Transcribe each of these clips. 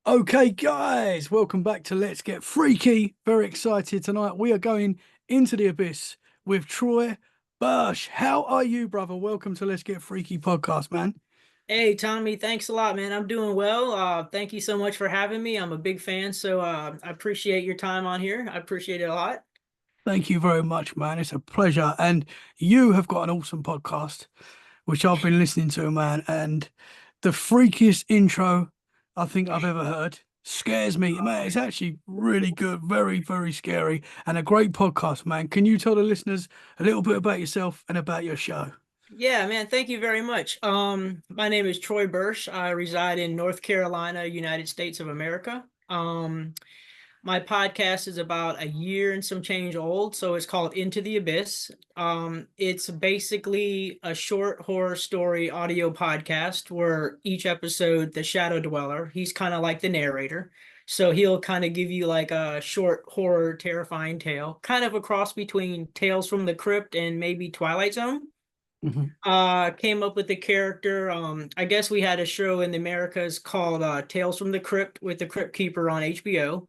Okay, guys, welcome back to Let's Get Freaky. Very excited tonight. We are going into the abyss with Troy Bursch. How are you, brother? Welcome to Let's Get Freaky podcast, man. Hey Tommy, thanks a lot, man. I'm doing well. Thank you so much for having me. I'm a big fan, so I appreciate your time on here. I appreciate it a lot. Thank you very much, man. It's a pleasure. And you have got an awesome podcast, which I've been listening to, man. And the freakiest intro I think I've ever heard scares me, man. It's actually really good, very, very scary, and a great podcast, man. Can you tell the listeners a little bit about yourself and about your show? Yeah, man, thank you very much. My name is Troy Bursch. I reside in North Carolina, United States of America. My podcast is about a year and some change old, so it's called Into the Abyss. It's basically a short horror story audio podcast where each episode, the Shadow Dweller, he's kind of like the narrator. So he'll kind of give you like a short horror, terrifying tale, kind of a cross between Tales from the Crypt and maybe Twilight Zone. Hmm. Came up with the character. I guess we had a show in the Americas called Tales from the Crypt with the Crypt Keeper on HBO.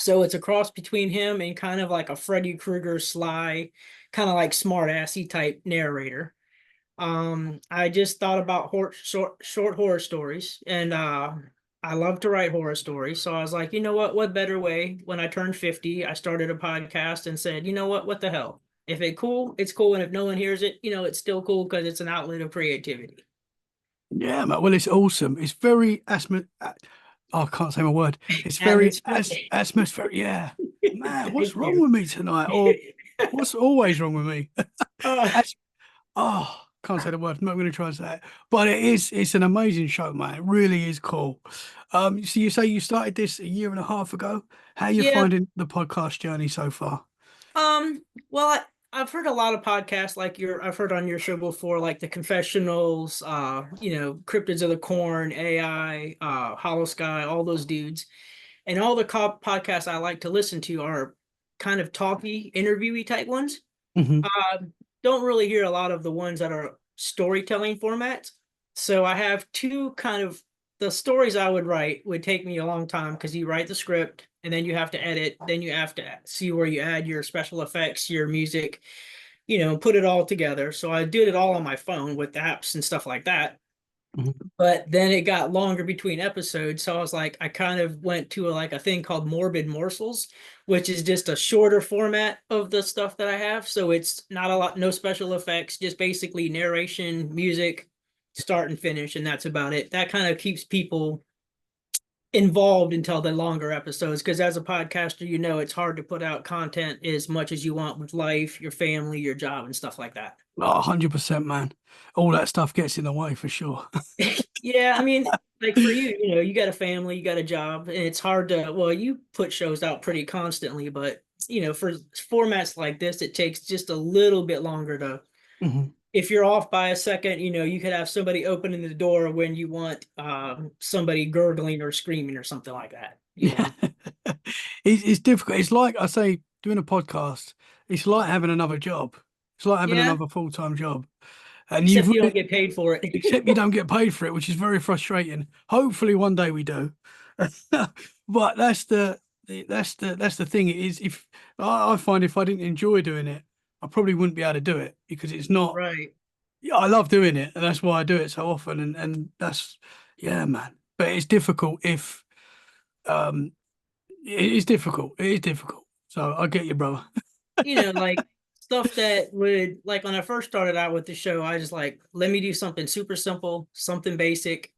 So it's a cross between him and kind of like a Freddy Krueger sly, kind of like smart assy type narrator. I just thought about short horror stories, and I love to write horror stories. So I was like, you know what better way? When I turned 50, I started a podcast and said, you know what the hell? If it's cool, it's cool, and if no one hears it, it's still cool because it's an outlet of creativity. Yeah, man. Well, it's awesome. It's very oh, I can't say my word. It's very Atmosphere. atmospheric. Yeah, man. What's Thank wrong you. with me tonight? Or what's always wrong with me? Uh, As Oh, can't say the word. I'm not going to try and say it. But it is, it's an amazing show, man. It really is cool. So you say you started this a year and a half ago. How are you yeah, finding the podcast journey so far? well, I've heard a lot of podcasts like I've heard on your show before, like the Confessionals, Cryptids of the Corn, AI, Hollow Sky, all those dudes. And all the podcasts I like to listen to are kind of talky, interviewy type ones. Hmm. Uh, don't really hear a lot of the ones that are storytelling formats. So I have two kind of the stories I would write would take me a long time because you write the script and then you have to edit, then you have to see where you add your special effects, your music, put it all together. So I did it all on my phone with apps and stuff like that. Hmm. But then it got longer between episodes, so I was like, I kind of went to like a thing called Morbid Morsels, which is just a shorter format of the stuff that I have. So it's not a lot, no special effects, just basically narration, music, start and finish, and that's about it. That kind of keeps people involved until the longer episodes, because as a podcaster, it's hard to put out content as much as you want with life, your family, your job, and stuff like that. Oh, 100%, man. All that stuff gets in the way for sure. Yeah, I mean, like for you, you got a family, you got a job, and it's hard to, well, you put shows out pretty constantly, but for formats like this, it takes just a little bit longer to, Hmm. if you're off by a second, you could have somebody opening the door when you want somebody gurgling or screaming or something like that. Yeah. It's difficult. It's like I say, doing a podcast, it's like having another job. It's like having Yeah, another full-time job. And you've except you don't really, get paid for it. except you don't get paid for it, which is very frustrating. Hopefully one day we do. But that's the thing. It is if I find if I didn't enjoy doing it, I probably wouldn't be able to do it because it's not. Right. Yeah, I love doing it, and that's why I do it so often. And that's yeah, man. But it's difficult if um it is difficult. It is difficult. So I get you, brother. Like stuff that would, like when I first started out with the show, I just like, let me do something super simple, something basic,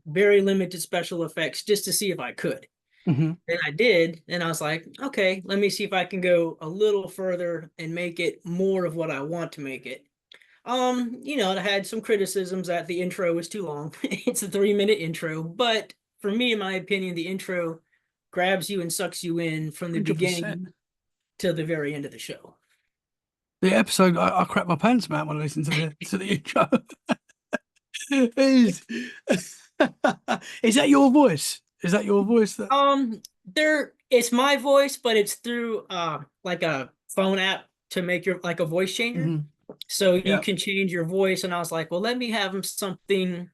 very limited special effects just to see if I could. Hmm. And I did, and I was like, okay, let me see if I can go a little further and make it more of what I want to make it. I had some criticisms that the intro was too long. It's a 3-minute intro, but for me, in my opinion, the intro grabs you and sucks you in from the 100%. beginning to the very end of the show. The episode, I crap my pants, man, when I listen to the intro. Is is that your voice? Is that your voice? That There it's my voice, but it's through like a phone app to make your like a voice changer. Mhm. So you Yeah. can change your voice. And I was like, well, let me have something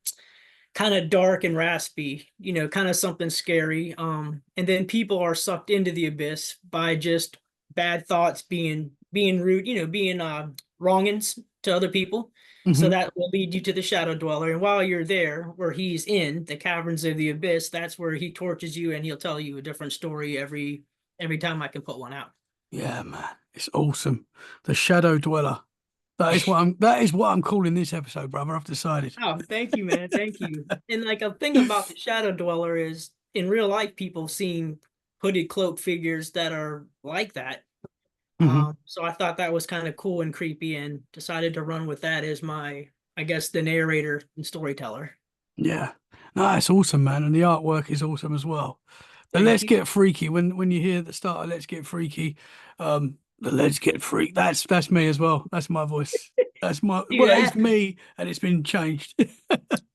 kind of dark and raspy, kind of something scary. And then people are sucked into the abyss by just bad thoughts, being rude, being wrongins to other people. So Hmm. that will lead you to the shadow dweller. And while you're there, where he's in the caverns of the abyss, that's where he tortures you and he'll tell you a different story every time I can put one out. Yeah, man, it's awesome. The Shadow Dweller. That is what I'm calling this episode, brother. I've decided. Oh, thank you, man. Thank you. And like a thing about the shadow dweller is in real life, people seeing hooded cloak figures that are like that. Hmm. So I thought that was kind of cool and creepy and decided to run with that as my, I guess, the narrator and storyteller. Yeah, no, it's awesome, man, and the artwork is awesome as well. The Thank Let's you. Get Freaky when you hear the start of Let's Get Freaky, the Let's Get Freak. That's me as well. That's my voice. That's my Dude, it's me, and it's been changed.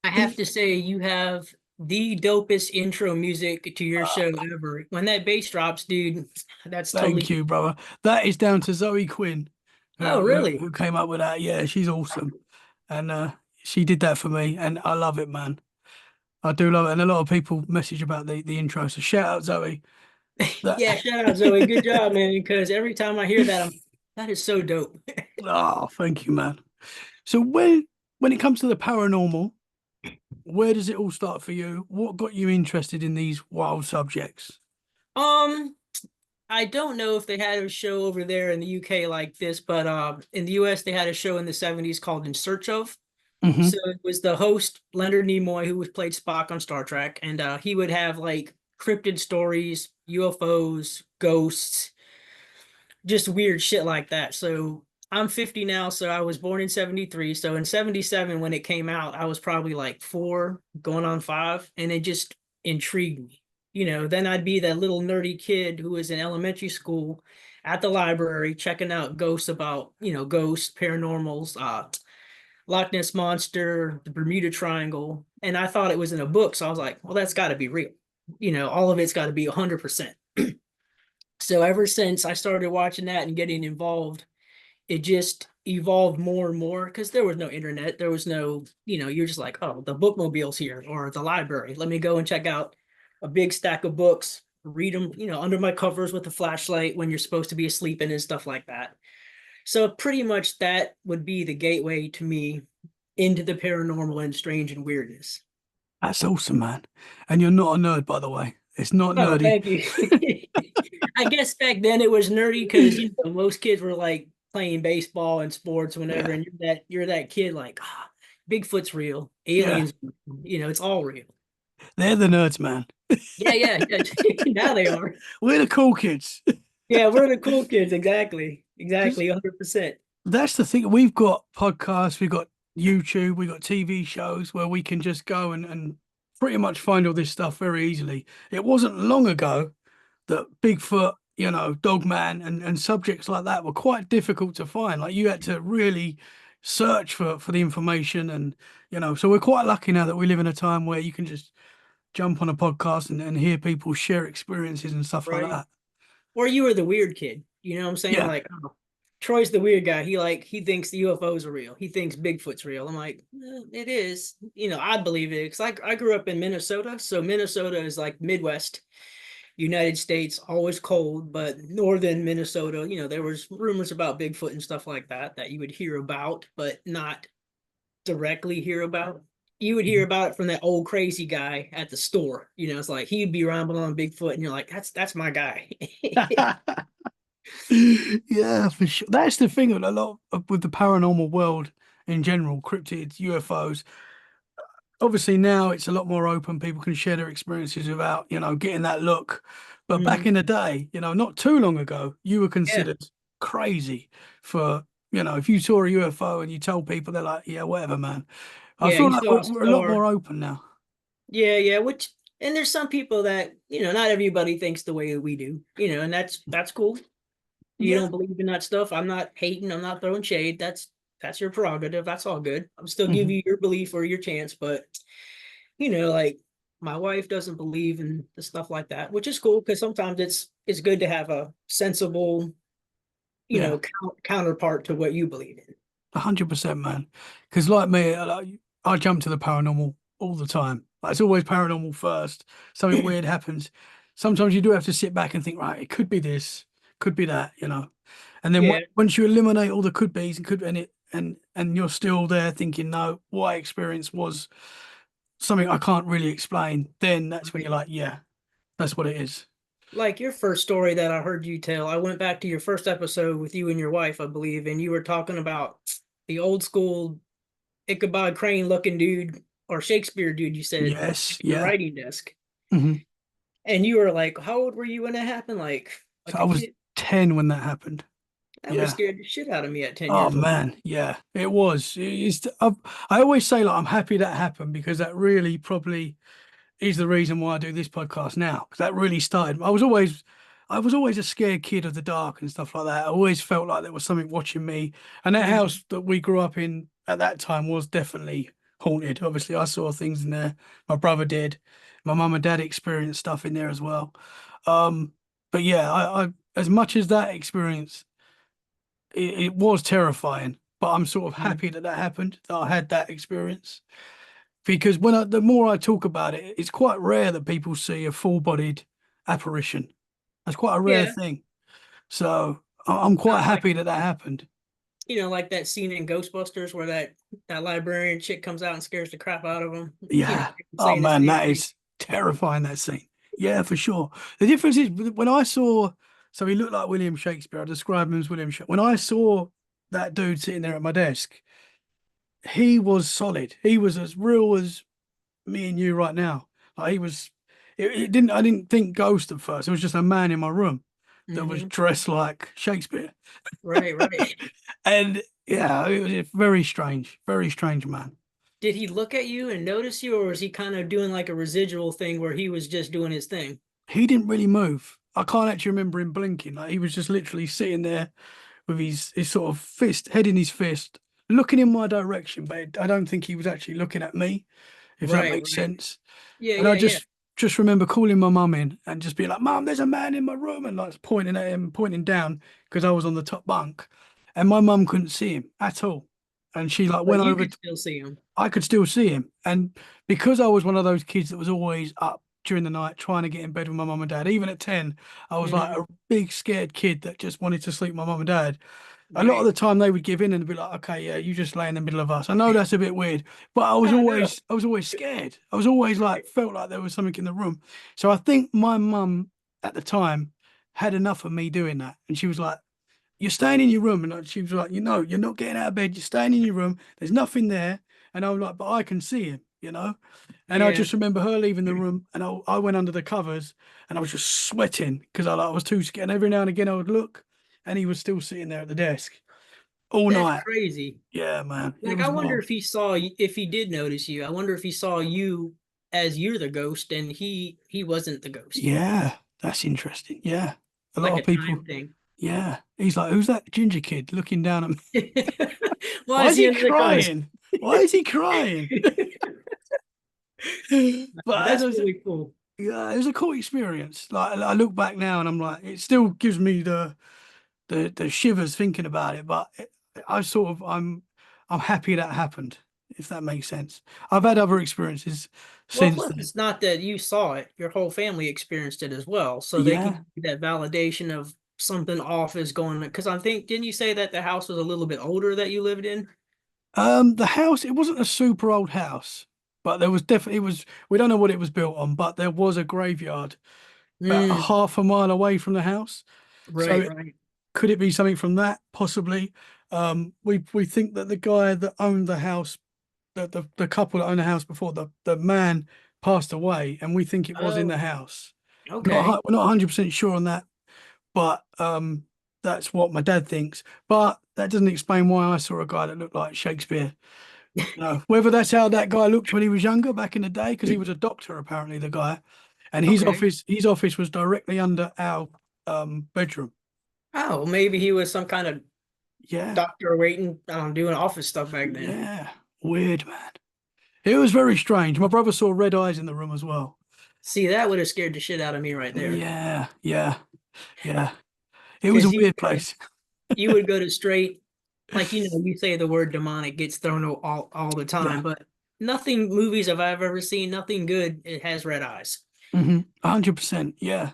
I have to say you have the dopest intro music to your show ever. When that bass drops, dude, that's Thank totally. you, brother. That is down to Zoe Quinn, Oh, really? who came up with that. Yeah, she's awesome, and she did that for me, and I love it, man. I do love it, and a lot of people message about the intro. So shout out Zoe. That Yeah, shout out Zoe. Good job, man. Because every time I hear that, that is so dope. oh, thank you, man. So when it comes to the paranormal, where does it all start for you? What got you interested in these wild subjects? Um, I don't know if they had a show over there in the UK like this, but in the US they had a show in the 70s called In Search of. Hmm. So it was the host Leonard Nimoy who was played Spock on Star Trek, and he would have like cryptid stories, UFOs, ghosts, just weird shit like that. So I'm 50 now, so I was born in 73. So in 77, when it came out, I was probably like 4, going on 5, and it just intrigued me. Then I'd be that little nerdy kid who was in elementary school at the library checking out ghosts about, ghosts, paranormals, Loch Ness Monster, the Bermuda Triangle. And I thought it was in a book. So I was like, well, that's got to be real. All of it's got to be 100%. So ever since I started watching that and getting involved, it just evolved more and more because there was no internet. There was no, you're just like, oh, the bookmobile's here or the library. Let me go and check out a big stack of books, read them, under my covers with a flashlight when you're supposed to be asleep and stuff like that. So pretty much that would be the gateway to me into the paranormal and strange and weirdness. That's awesome, man. And you're not a nerd, by the way. It's not Oh, nerdy. thank you. I guess back then it was nerdy because most kids were like playing baseball and sports whenever, Yeah, and you're that kid like Bigfoot's real, yeah. aliens, it's all real. They're the nerds, man. Yeah, yeah, yeah. Now they are. We're the cool kids. Yeah, we're the cool kids. Exactly, exactly, 100%. That's the thing. We've got podcasts, we've got YouTube, we've got TV shows where we can just go and pretty much find all this stuff very easily. It wasn't long ago that Bigfoot, Dogman and subjects like that were quite difficult to find. Like you had to really search for the information and so we're quite lucky now that we live in a time where you can just jump on a podcast and hear people share experiences and stuff like Right. that. Or you were the weird kid. You know what I'm saying? Yeah. Like, oh, Troy's the weird guy. He thinks the UFOs are real. He thinks Bigfoot's real. I'm like, it is. I believe it because I grew up in Minnesota, so Minnesota is like Midwest United States, always cold, but northern Minnesota, there was rumors about Bigfoot and stuff like that you would hear about, but not directly hear about. You would hear about it from that old crazy guy at the store. It's like he'd be rambling on Bigfoot, and you're like, that's my guy. Yeah, for sure. That's the thing with a lot with the paranormal world in general, cryptids, UFOs. Obviously now it's a lot more open. People can share their experiences without, getting that look. But back Mhm. in the day, not too long ago, you were Yeah, considered crazy for, if you saw a UFO and you told people, they're like, yeah, whatever, man. I yeah, feel you like saw a we're a lot more star. open now. Yeah, yeah, which and there's some people that, not everybody thinks the way that we do, and that's cool. You Yeah. don't believe in that stuff. I'm not hating, I'm not throwing shade. That's your prerogative. That's all good. I'm still give Hmm. you your belief or your chance, but like my wife doesn't believe in the stuff like that, which is cool because sometimes it's good to have a sensible, Yeah. counterpart to what you believe in. 100%, man. Because like me, I jump to the paranormal all the time. Like, it's always paranormal first. Something weird happens. Sometimes you do have to sit back and think, right, it could be this, could be that, you know. And then Yeah, once you eliminate all the could be's and could and you're still there thinking, no, what I experienced was something I can't really explain. Then that's when you're right. like, yeah, that's what it is. Like your first story that I heard you tell, I went back to your first episode with you and your wife, I believe, and you were talking about the old school Ichabod Crane looking dude or Shakespeare dude, you said, Yes, your yeah. writing desk. Hmm. And you were like, how old were you when that happened? So Like I a was kid. 10 when that happened. That would have Yeah. scared the shit out of me at 10 Oh years old. man, yeah, it was. I always say like I'm happy that happened because that really probably is the reason why I do this podcast now. Because that really started. I was always a scared kid of the dark and stuff like that. I always felt like there was something watching me. And that Mhm. house that we grew up in at that time was definitely haunted. Obviously, I saw things in there. My brother did. My mum and dad experienced stuff in there as well. Um, but yeah, I as much as that experience it was terrifying, but I'm sort of Mhm. happy that that happened, that I had that experience. Because the more I talk about it, it's quite rare that people see a full-bodied apparition. That's quite a rare Yeah. thing. So I'm quite Not like, happy that that happened. like that scene in Ghostbusters where that librarian chick comes out and scares the crap out of him. Yeah. Oh Saying the man, same that thing. is terrifying, that scene. Yeah, for sure. The difference is when I saw, so he looked like William Shakespeare. I describe him as William Shakespeare. When I saw that dude sitting there at my desk, he was solid. He was as real as me and you right now. Like he was, it didn't. I didn't think ghost at first. It was just a man in my room that was Hmm. dressed like Shakespeare, Right, right. and yeah, it was a very strange man. Did he look at you and notice you, or was he kind of doing like a residual thing where he was just doing his thing? He didn't really move. I can't actually remember him blinking. Like he was just literally sitting there with his sort of head in his fist, looking in my direction. But I don't think he was actually looking at me, if that Right, makes right. sense. Yeah, And I yeah, yeah. just remember calling my mum in and just being like, "Mum, there's a man in my room," and like pointing at him, pointing down because I was on the top bunk, and my mum couldn't see him at all. And she like But went you over. could still see him. I could still see him, and because I was one of those kids that was always up during the night trying to get in bed with my mum and dad, even at 10, I was like Hmm. a big scared kid that just wanted to sleep with my mum and dad. A lot of Right. the time they would give in and be like, okay, yeah, you just lay in the middle of us. I know that's a bit weird, but I know. I was always scared. I was always like, felt like there was something in the room. So I think my mum at the time had enough of me doing that. And she was like, you're staying in your room. And she was like, you're not getting out of bed. You're staying in your room. There's nothing there. And I was like, but I can see him, you know? And I Yeah. just remember her leaving the room and I went under the covers and I was just sweating because I was too scared. And every now and again I would look and he was still sitting there at the desk all That's night. crazy. Yeah, man. It I was wonder wild. if if he did notice you. I wonder if he saw you as you're the ghost and he wasn't the ghost. Yeah, that's interesting. Yeah. A lot Like of a people. time thing. Yeah. He's like, who's that ginger kid looking down at me? Why Why is is he he under the covers? crying? Why is he crying? But as That's I was, really cool. yeah, it was a cool experience. Like I look back now and I'm like, it still gives me the shivers thinking about it. But I'm happy that happened, if that makes sense. I've had other experiences Well, since plus then. it's not that you saw it, your whole family experienced it as well. So they can Yeah. give you that validation of something off is going on. Because I think, didn't you say that the house was a little bit older that you lived in? The house, it wasn't a super old house, but there was definitely, we don't know what it was built on, but there was a graveyard about a Mm, half a mile away from the house. right, So right. could it be something from that? Possibly. We think that the guy that owned the house, the couple that owned the house before, the man passed away, and we think it was in Oh, the house. okay. We're not 100% sure on that, but that's what my dad thinks. But that doesn't explain why I saw a guy that looked like Shakespeare. No, whether that's how that guy looked when he was younger back in the day, because he was a doctor apparently, the guy, and Okay. his office was directly under our bedroom. Oh, maybe he was some kind of Yeah, doctor waiting, doing office stuff back then. yeah, weird man. It was very strange. My brother saw red eyes in the room as well. See, that would have scared the shit out of me right there. Yeah, yeah, yeah. It was a Because weird place. you would go to straight, like, you say the word demonic gets thrown all the Yeah, time, but nothing movies have I ever seen, nothing good, it has red eyes. 100%. Yeah.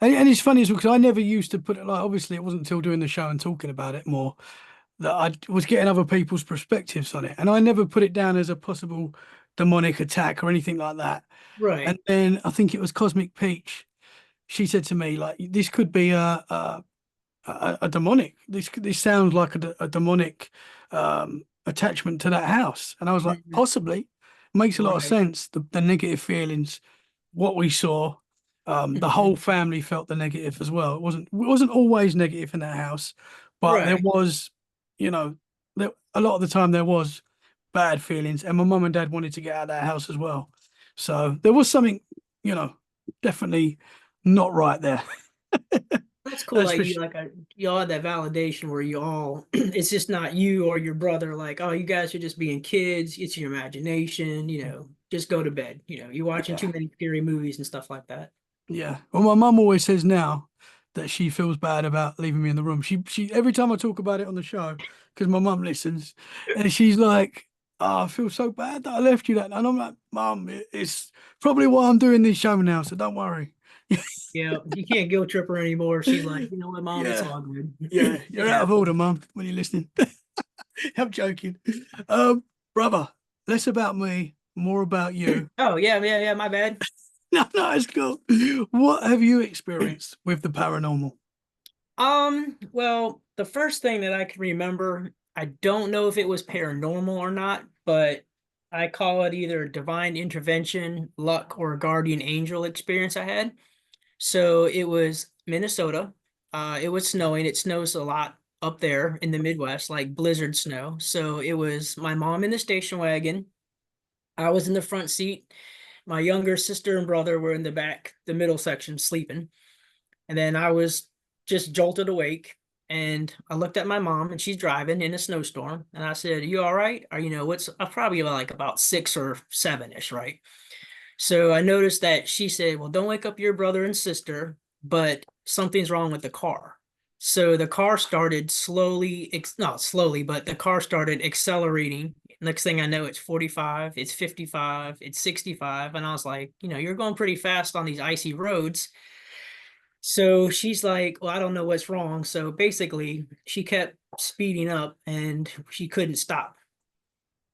And it's funny as well because I never used to put it like, obviously, it wasn't until doing the show and talking about it more that I was getting other people's perspectives on it. And I never put it down as a possible demonic attack or anything like that. And Right. then I think it was Cosmic Peach. She said to me, like, this could be a demonic. This sounds like a demonic attachment to that house. And I was like, Mhm. possibly. Makes a lot of Right. sense. The negative feelings, what we saw. The Mhm. whole family felt the negative as well. It wasn't always negative in that house, but there Right. was, you know, a lot of the time there was bad feelings, and my mum and dad wanted to get out of that house as well. So there was something, you know, definitely not right there. That's cool That's that for you like you all had that validation where you all it's just not you or your brother like, oh, you guys are just being kids, it's your imagination, just go to bed. You're watching too yeah. many scary movies and stuff like that. Yeah. Well, my mum always says now that she feels bad about leaving me in the room. She every time I talk about it on the show, because my mum listens, and she's like, "Oh, I feel so bad that I left you that." And I'm like, "Mum, it's probably why I'm doing this show now, so don't worry." Yeah, you can't guilt trip her anymore. She's like, you know what, mom, it's Yeah. all good. Yeah. It You're out of happens. order, mum, when you're listening. I'm joking. Brother, less about me, more about you. Oh yeah, yeah, yeah, my bad. No, no, it's cool. What have you experienced with the paranormal? Well, the first thing that I can remember, I don't know if it was paranormal or not, but I call it either divine intervention, luck, or a guardian angel experience I had. So it was Minnesota. It was snowing. It snows a lot up there in the Midwest, like blizzard snow. So it was my mom in the station wagon. I was in the front seat. My younger sister and brother were in the back, the middle section, sleeping. And then I was just jolted awake. And I looked at my mom, and she's driving in a snowstorm. And I said, "You all right?" Or, what's probably like about 6 or 7-ish, right? So I noticed that she said, "Well, don't wake up your brother and sister, but something's wrong with the car." So the car started slowly, not slowly, but the car started accelerating. Next thing I know, it's 45, it's 55, it's 65. And I was like, you're going pretty fast on these icy roads. So she's like, "Well, I don't know what's wrong." So basically, she kept speeding up and she couldn't stop.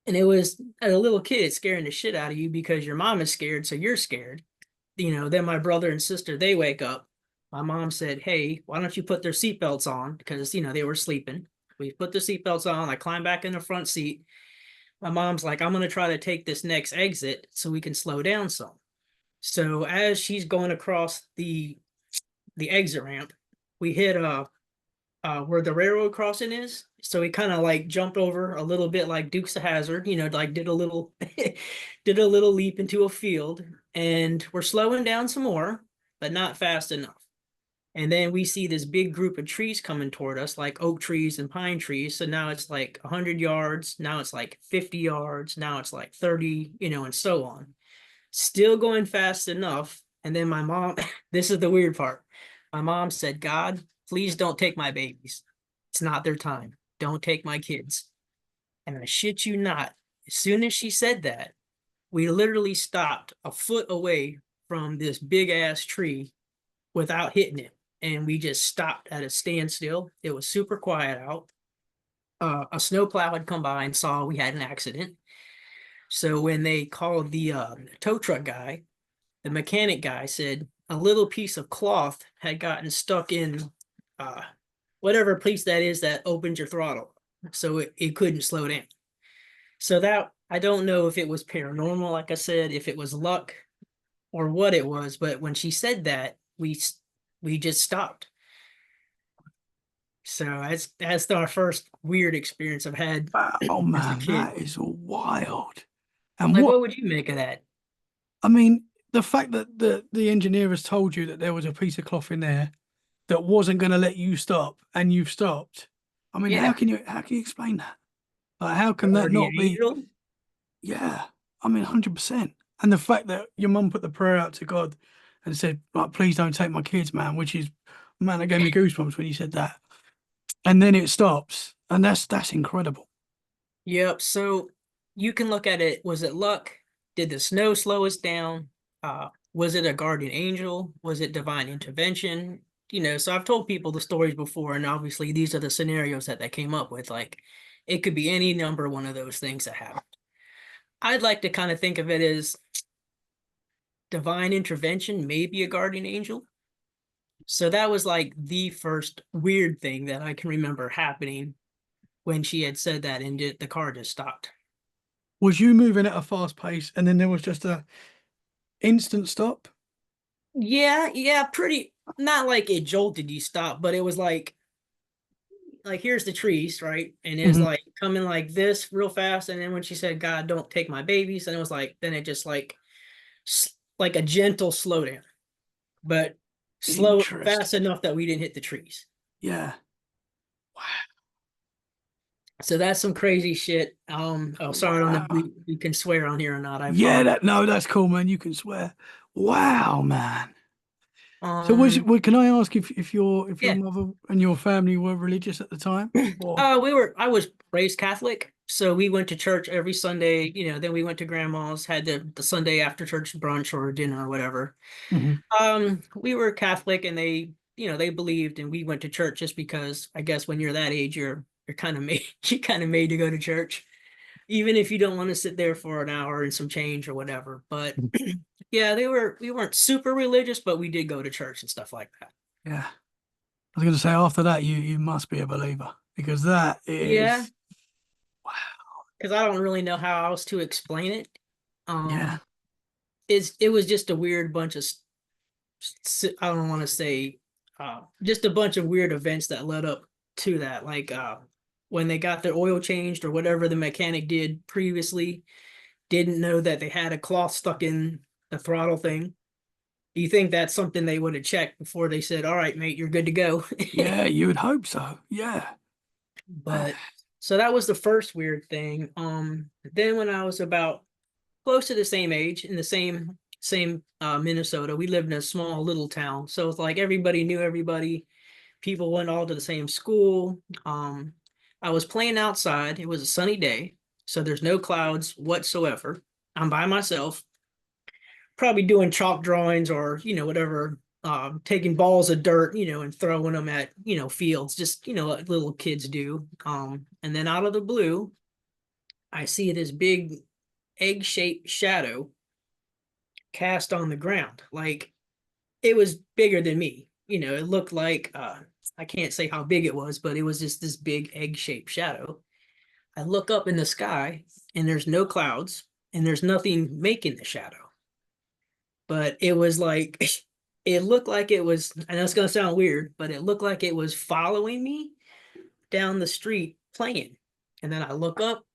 And it was, as a little kid, it's scaring the shit out of you because your mom is scared, so you're scared. Then my brother and sister, they wake up. My mom said, "Hey, why don't you put their seatbelts on?" Because, they were sleeping. We put the seatbelts on. I climbed back in the front seat. My mom's like, "I'm going to try to take this next exit so we can slow down some." So as she's going across the exit ramp, we hit where the railroad crossing is. So we kind of like jumped over a little bit like Dukes of Hazzard, like did a little did a little leap into a field, and we're slowing down some more, but not fast enough. And then we see this big group of trees coming toward us, like oak trees and pine trees. So now it's like 100 yards, now it's like 50 yards, now it's like 30, and so on. Still going fast enough. And then my mom, this is the weird part. My mom said, "God, please don't take my babies. It's not their time. Don't take my kids." And I shit you not, as soon as she said that, we literally stopped a foot away from this big ass tree without hitting it. And we just stopped at a standstill. It was super quiet out. A snowplow had come by and saw we had an accident. So when they called the tow truck guy, the mechanic guy said a little piece of cloth had gotten stuck in uh, whatever piece that is that opens your throttle. So it couldn't slow down. So that, I don't know if it was paranormal, like I said, if it was luck or what it was, but when she said that, we just stopped. So that's our first weird experience I've had Oh as a man, kid. that is wild. And Like, what what would you make of that? I mean, the fact that the engineer has told you that there was a piece of cloth in there that wasn't going to let you stop, and you've stopped. I mean, Yeah, how can you explain that? Like, how can that guardian not be? angel. Yeah, I mean, 100%. And the fact that your mum put the prayer out to God and said, like, please don't take my kids, man, which is, man, that gave me goosebumps when you said that. And then it stops, and that's incredible. Yep. So you can look at it. Was it luck? Did the snow slow us down? Was it a guardian angel? Was it divine intervention? So I've told people the stories before, and obviously these are the scenarios that they came up with. Like, it could be any number one of those things that happened. I'd like to kind of think of it as divine intervention, maybe a guardian angel. So that was like the first weird thing that I can remember happening when she had said that, and the car just stopped. Was you moving at a fast pace and then there was just a instant stop? Yeah, pretty, not like it jolted you stop, but it was like here's the trees, right? And it was Mhm. like coming like this real fast. And then when she said, God, don't take my babies, and it was like, then it just like a gentle slowdown, but slow fast Interesting. enough that we didn't hit the trees. Yeah. So that's some crazy shit. Oh, sorry, I don't know if Wow. we can swear on here or not. I Yeah, apologize. no, that's cool, man. You can swear. Wow, man. So Um, can I ask if your yeah. mother and your family were religious at the time? Or I was raised Catholic, so we went to church every Sunday, then we went to grandma's, had the Sunday after church brunch or dinner or whatever. Mhm. We were Catholic, and they believed, and we went to church just because I guess when you're that age, you're kind of made you kind of made to go to church, even if you don't want to sit there for an hour and some change or whatever. But yeah, we weren't super religious, but we did go to church and stuff like that. Yeah. I was going to say after that you must be a believer because that Yeah, is wow. because I don't really know how else to explain it. Yeah. Um, it was just a weird bunch of I don't want to say just a bunch of weird events that led up to that. Like when they got their oil changed or whatever the mechanic did previously, didn't know that they had a cloth stuck in the throttle thing. Do you think that's something they would have checked before they said, "All right, mate, you're good to go"? Yeah, you would hope so. Yeah. Man. But so that was the first weird thing. Then when I was about close to the same age in the same Minnesota, we lived in a small little town, so it's like everybody knew everybody. People went all to the same school. I was playing outside. It was a sunny day, so there's no clouds whatsoever. I'm by myself, probably doing chalk drawings or whatever, taking balls of dirt, and throwing them at fields, just what little kids do. And then out of the blue, I see this big egg-shaped shadow cast on the ground. Like, it was bigger than me. It looked like I can't say how big it was, but it was just this big egg-shaped shadow. I look up in the sky, and there's no clouds, and there's nothing making the shadow. But it was like it looked like it was, I know it's gonna sound weird, but it looked like it was following me down the street playing. And then I look up,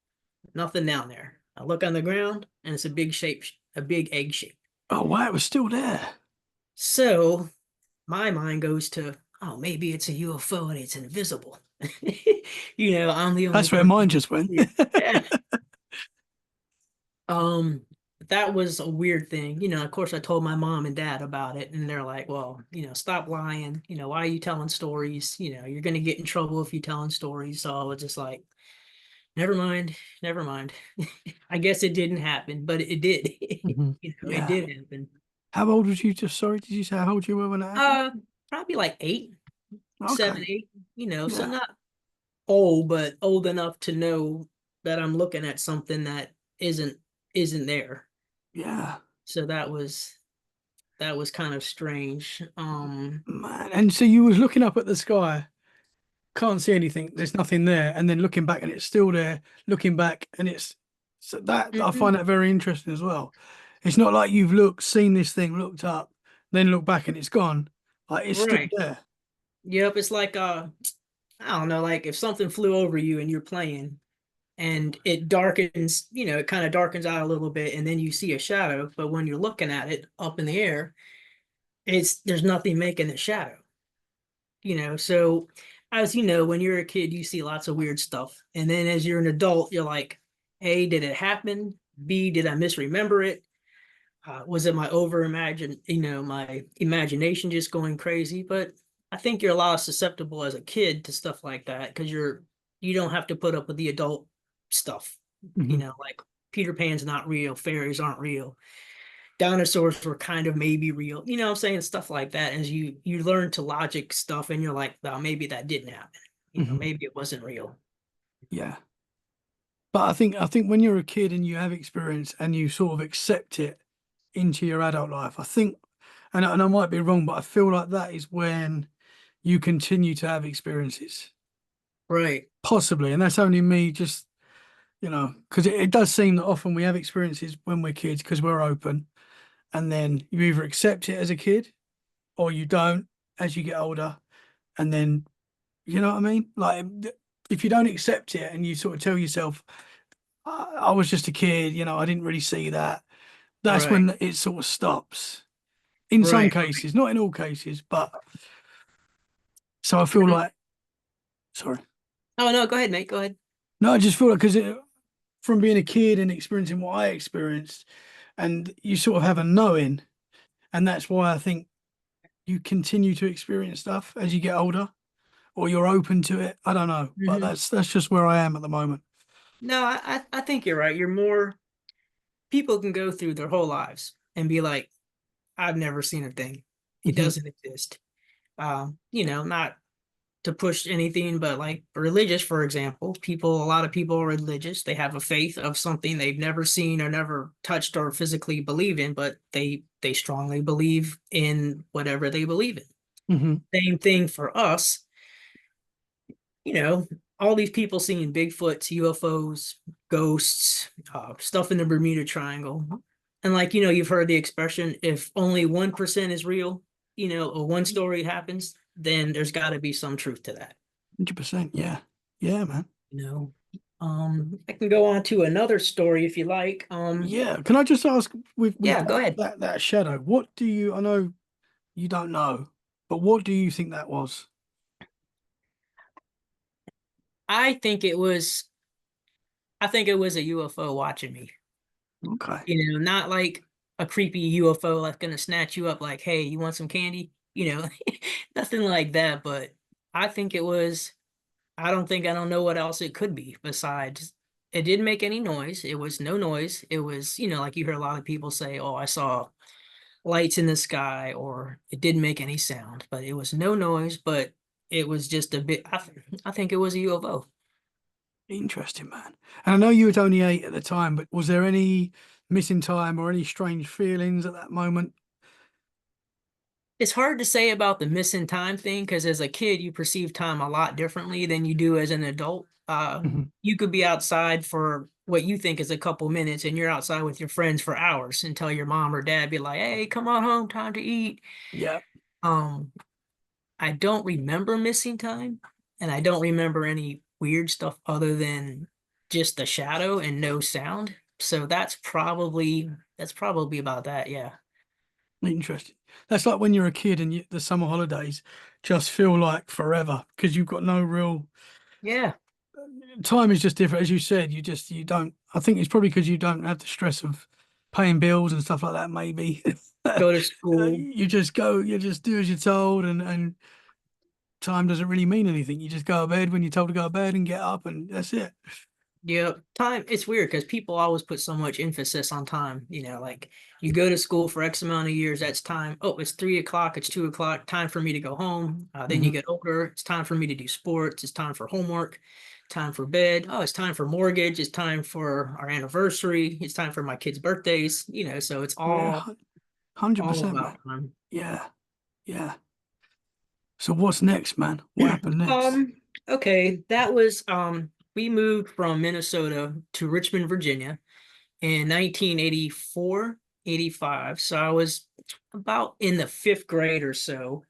nothing down there. I look on the ground, and it's a big egg shape. Oh wow, it was still there. So my mind goes to, oh, maybe it's a UFO and it's invisible. I'm the only That's where person mine who just can went. see it. Yeah. Um, that was a weird thing. Of course I told my mom and dad about it, and they're like, well, stop lying. Why are you telling stories? You're gonna get in trouble if you're telling stories. So I was just like, never mind, never mind. I guess it didn't happen, but it did. Mhm. It Yeah. did happen. How old was you? Just sorry, did you say how old you were when that happened? Uh, Probably like 8, 7, Okay. 8, so Yeah. not old, but old enough to know that I'm looking at something that isn't there. Yeah. So that was kind of strange. Man. And so you was looking up at the sky, can't see anything, there's nothing there, and then looking back and it's still there, looking back and it's so that I Mhm. find that very interesting as well. It's not like you've seen this thing, looked up, then looked back and it's gone. Like it's still Right. there. Yep. It's like I don't know, like if something flew over you and you're playing and it darkens, it kind of darkens out a little bit, and then you see a shadow, but when you're looking at it up in the air, there's nothing making the shadow. So as when you're a kid, you see lots of weird stuff. And then as you're an adult, you're like, A, did it happen? B, did I misremember it? Was it my imagination just going crazy? But I think you're a lot susceptible as a kid to stuff like that because you don't have to put up with the adult stuff, Mhm. like Peter Pan's not real, fairies aren't real, dinosaurs were kind of maybe real. You know what I'm saying? Stuff like that. As you learn to logic stuff and you're like, oh, maybe that didn't happen. Hmm. Maybe it wasn't real. Yeah. But I think when you're a kid and you have experience and you sort of accept it into your adult life, I think, and I might be wrong, but I feel like that is when you continue to have experiences, Right. possibly. And that's only me just, because it does seem that often we have experiences when we're kids because we're open, and then you either accept it as a kid or you don't as you get older. And then, you know what I mean? Like, if you don't accept it and you sort of tell yourself, I was just a kid, I didn't really see that. That's Right. when it sort of stops. In some Right. cases, not in all cases, but so I feel Mhm. like, sorry. Oh no, go ahead, mate. Go ahead. No, I just feel like because from being a kid and experiencing what I experienced, and you sort of have a knowing, and that's why I think you continue to experience stuff as you get older, or you're open to it. I don't know, but Hmm. that's just where I am at the moment. No, I think you're right. You're more people can go through their whole lives and be like, I've never seen a thing. It Hmm. doesn't exist. Not to push anything, but like religious, for example, a lot of people are religious. They have a faith of something they've never seen or never touched or physically believe in, but they strongly believe in whatever they believe in. Hmm. Same thing for us, you know, all these people seeing Bigfoots, UFOs, ghosts, stuff in the Bermuda Triangle. And like, you've heard the expression, if only 1% is real, or one story happens, then there's got to be some truth to that. 100%. Yeah. Yeah, man. You know, I can go on to another story if you like. Yeah. Can I just ask with Yeah, go ahead. that shadow, what do you, I know you don't know, but what do you think that was? I think it was, I think it was a UFO watching me. Okay. Not like a creepy UFO that's gonna snatch you up like, hey, you want some candy? Nothing like that. But I think it was, I don't know what else it could be besides it didn't make any noise. It was no noise. It was, like you hear a lot of people say, oh, I saw lights in the sky, or it didn't make any sound, but it was no noise, but it was just a bit, I think it was a UFO. Interesting, man. And I know you were only 8 at the time, but was there any missing time or any strange feelings at that moment? It's hard to say about the missing time thing because as a kid, you perceive time a lot differently than you do as an adult. Hmm. You could be outside for what you think is a couple minutes, and you're outside with your friends for hours until your mom or dad be like, "Hey, come on home, time to eat." Yeah. Um, I don't remember missing time, and I don't remember any weird stuff other than just the shadow and no sound. So that's probably about that. Yeah. Interesting. That's like when you're a kid and the summer holidays just feel like forever because you've got no real Yeah. time is just different. As you said, you don't, I think it's probably because you don't have the stress of paying bills and stuff like that, maybe. Go to school. You just go, you just do as you're told, and time doesn't really mean anything. You just go to bed when you're told to go to bed and get up, and that's it. Yeah, time, it's weird because people always put so much emphasis on time. Like you go to school for X amount of years, that's time. Oh, it's 3 o'clock, it's 2 o'clock, time for me to go home. Then you Hmm. get older, it's time for me to do sports, it's time for homework, time for bed. Oh, it's time for mortgage, it's time for our anniversary, it's time for my kids' birthdays, so it's Yeah, all 100%, man. about time. Yeah, yeah. So what's next, man? What happened next? Um, okay, that was we moved from Minnesota to Richmond, Virginia in 1984, 85. So I was about in the fifth grade or so.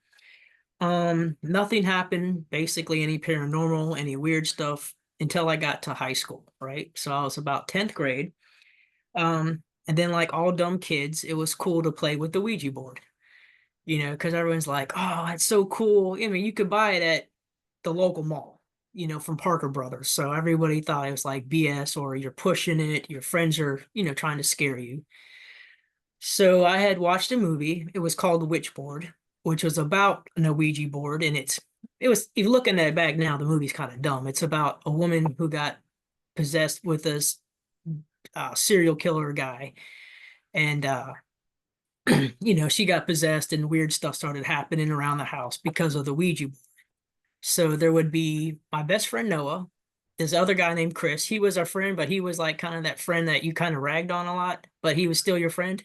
Nothing happened, basically any paranormal, any weird stuff until I got to high school, right? So I was about 10th grade. And then like all dumb kids, it was cool to play with the Ouija board, because everyone's like, oh, it's so cool. I mean, you could buy it at the local mall, from Parker Brothers. So everybody thought it was like BS or you're pushing it, your friends are, trying to scare you. So I had watched a movie. It was called The Witch Board, which was about an Ouija board. And if you're looking at it back now, the movie's kind of dumb. It's about a woman who got possessed with this serial killer guy. And you know, she got possessed and weird stuff started happening around the house because of the Ouija board. So there would be my best friend Noah, this other guy named Chris. He was our friend, but he was like kind of that friend that you kind of ragged on a lot, but he was still your friend.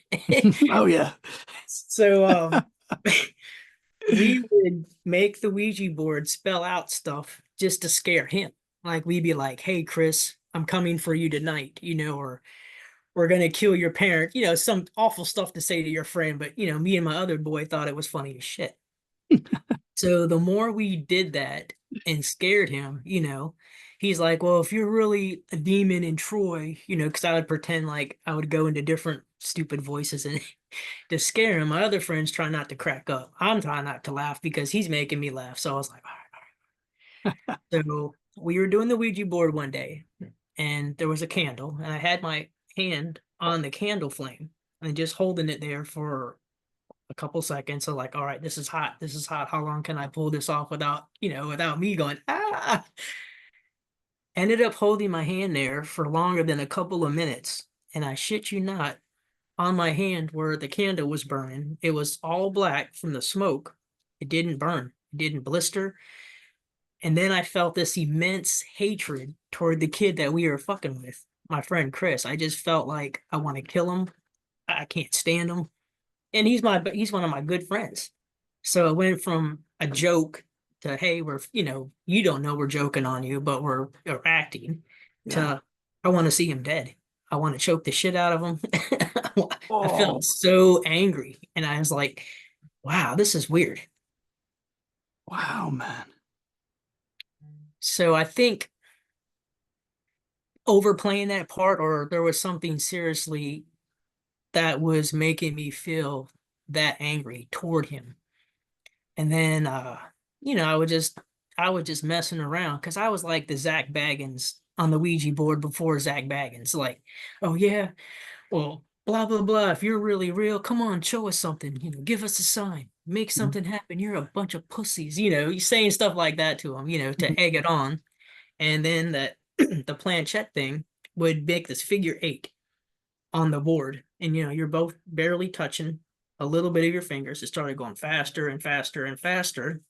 Oh yeah. So we would make the Ouija board spell out stuff just to scare him. Like we'd be like, "Hey Chris, I'm coming for you tonight," you know, or "We're gonna kill your parent," you know, some awful stuff to say to your friend. But you know, me and my other boy thought it was funny as shit. So the more we did that and scared him, you know, he's like, "Well, if you're really a demon in Troy," you know, because I would pretend like I would go into different stupid voices and to scare him. My other friends try not to crack up. I'm trying not to laugh because he's making me laugh. So I was like, all right, all right. So we were doing the Ouija board one day and there was a candle and I had my hand on the candle flame and just holding it there for a couple seconds. So like, all right, this is hot. This is hot. How long can I pull this off without, you know, without me going, ah? Ended up holding my hand there for longer than a couple of minutes. And I shit you not, on my hand where the candle was burning, it was all black from the smoke. It didn't burn, it didn't blister. And then I felt this immense hatred toward the kid that we were fucking with, my friend Chris. I just felt like I want to kill him. I can't stand him. And he's one of my good friends. So it went from a joke to, hey, we're, you know, you don't know we're joking on you, but we're acting, Yeah. to I want to see him dead. I want to choke the shit out of him. I Oh, felt so angry. And I was like, wow, this is weird. wow, man. So I think overplaying that part, or there was something seriously that was making me feel that angry toward him. And then you know, I was just messing around because I was like the Zach Baggins on the Ouija board before Zach Baggins. Like, oh yeah, well, blah blah blah. If you're really real, come on, show us something. You know, give us a sign, make Mhm. something happen. You're a bunch of pussies. You know, you saying stuff like that to him. You know, to egg it on. And then that the planchette thing would make this figure eight on the board, and you know, you're both barely touching a little bit of your fingers. It started going faster and faster and faster,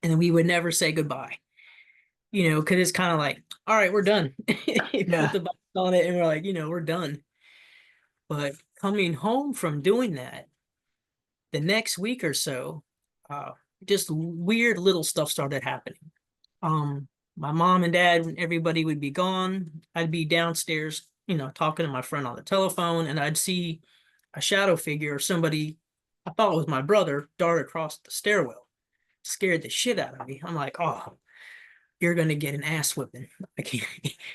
and then we would never say goodbye. You know, because it's kind of like, all right, we're done. Put Yeah. the box on it, and we're like, you know, we're done. But coming home from doing that, the next week or so, uh, just weird little stuff started happening. My mom and dad and everybody would be gone. I'd be downstairs, you know, talking to my friend on the telephone, and I'd see a shadow figure or somebody I thought was my brother dart across the stairwell. Scared the shit out of me. I'm like, oh, you're gonna get an ass whipping. Like,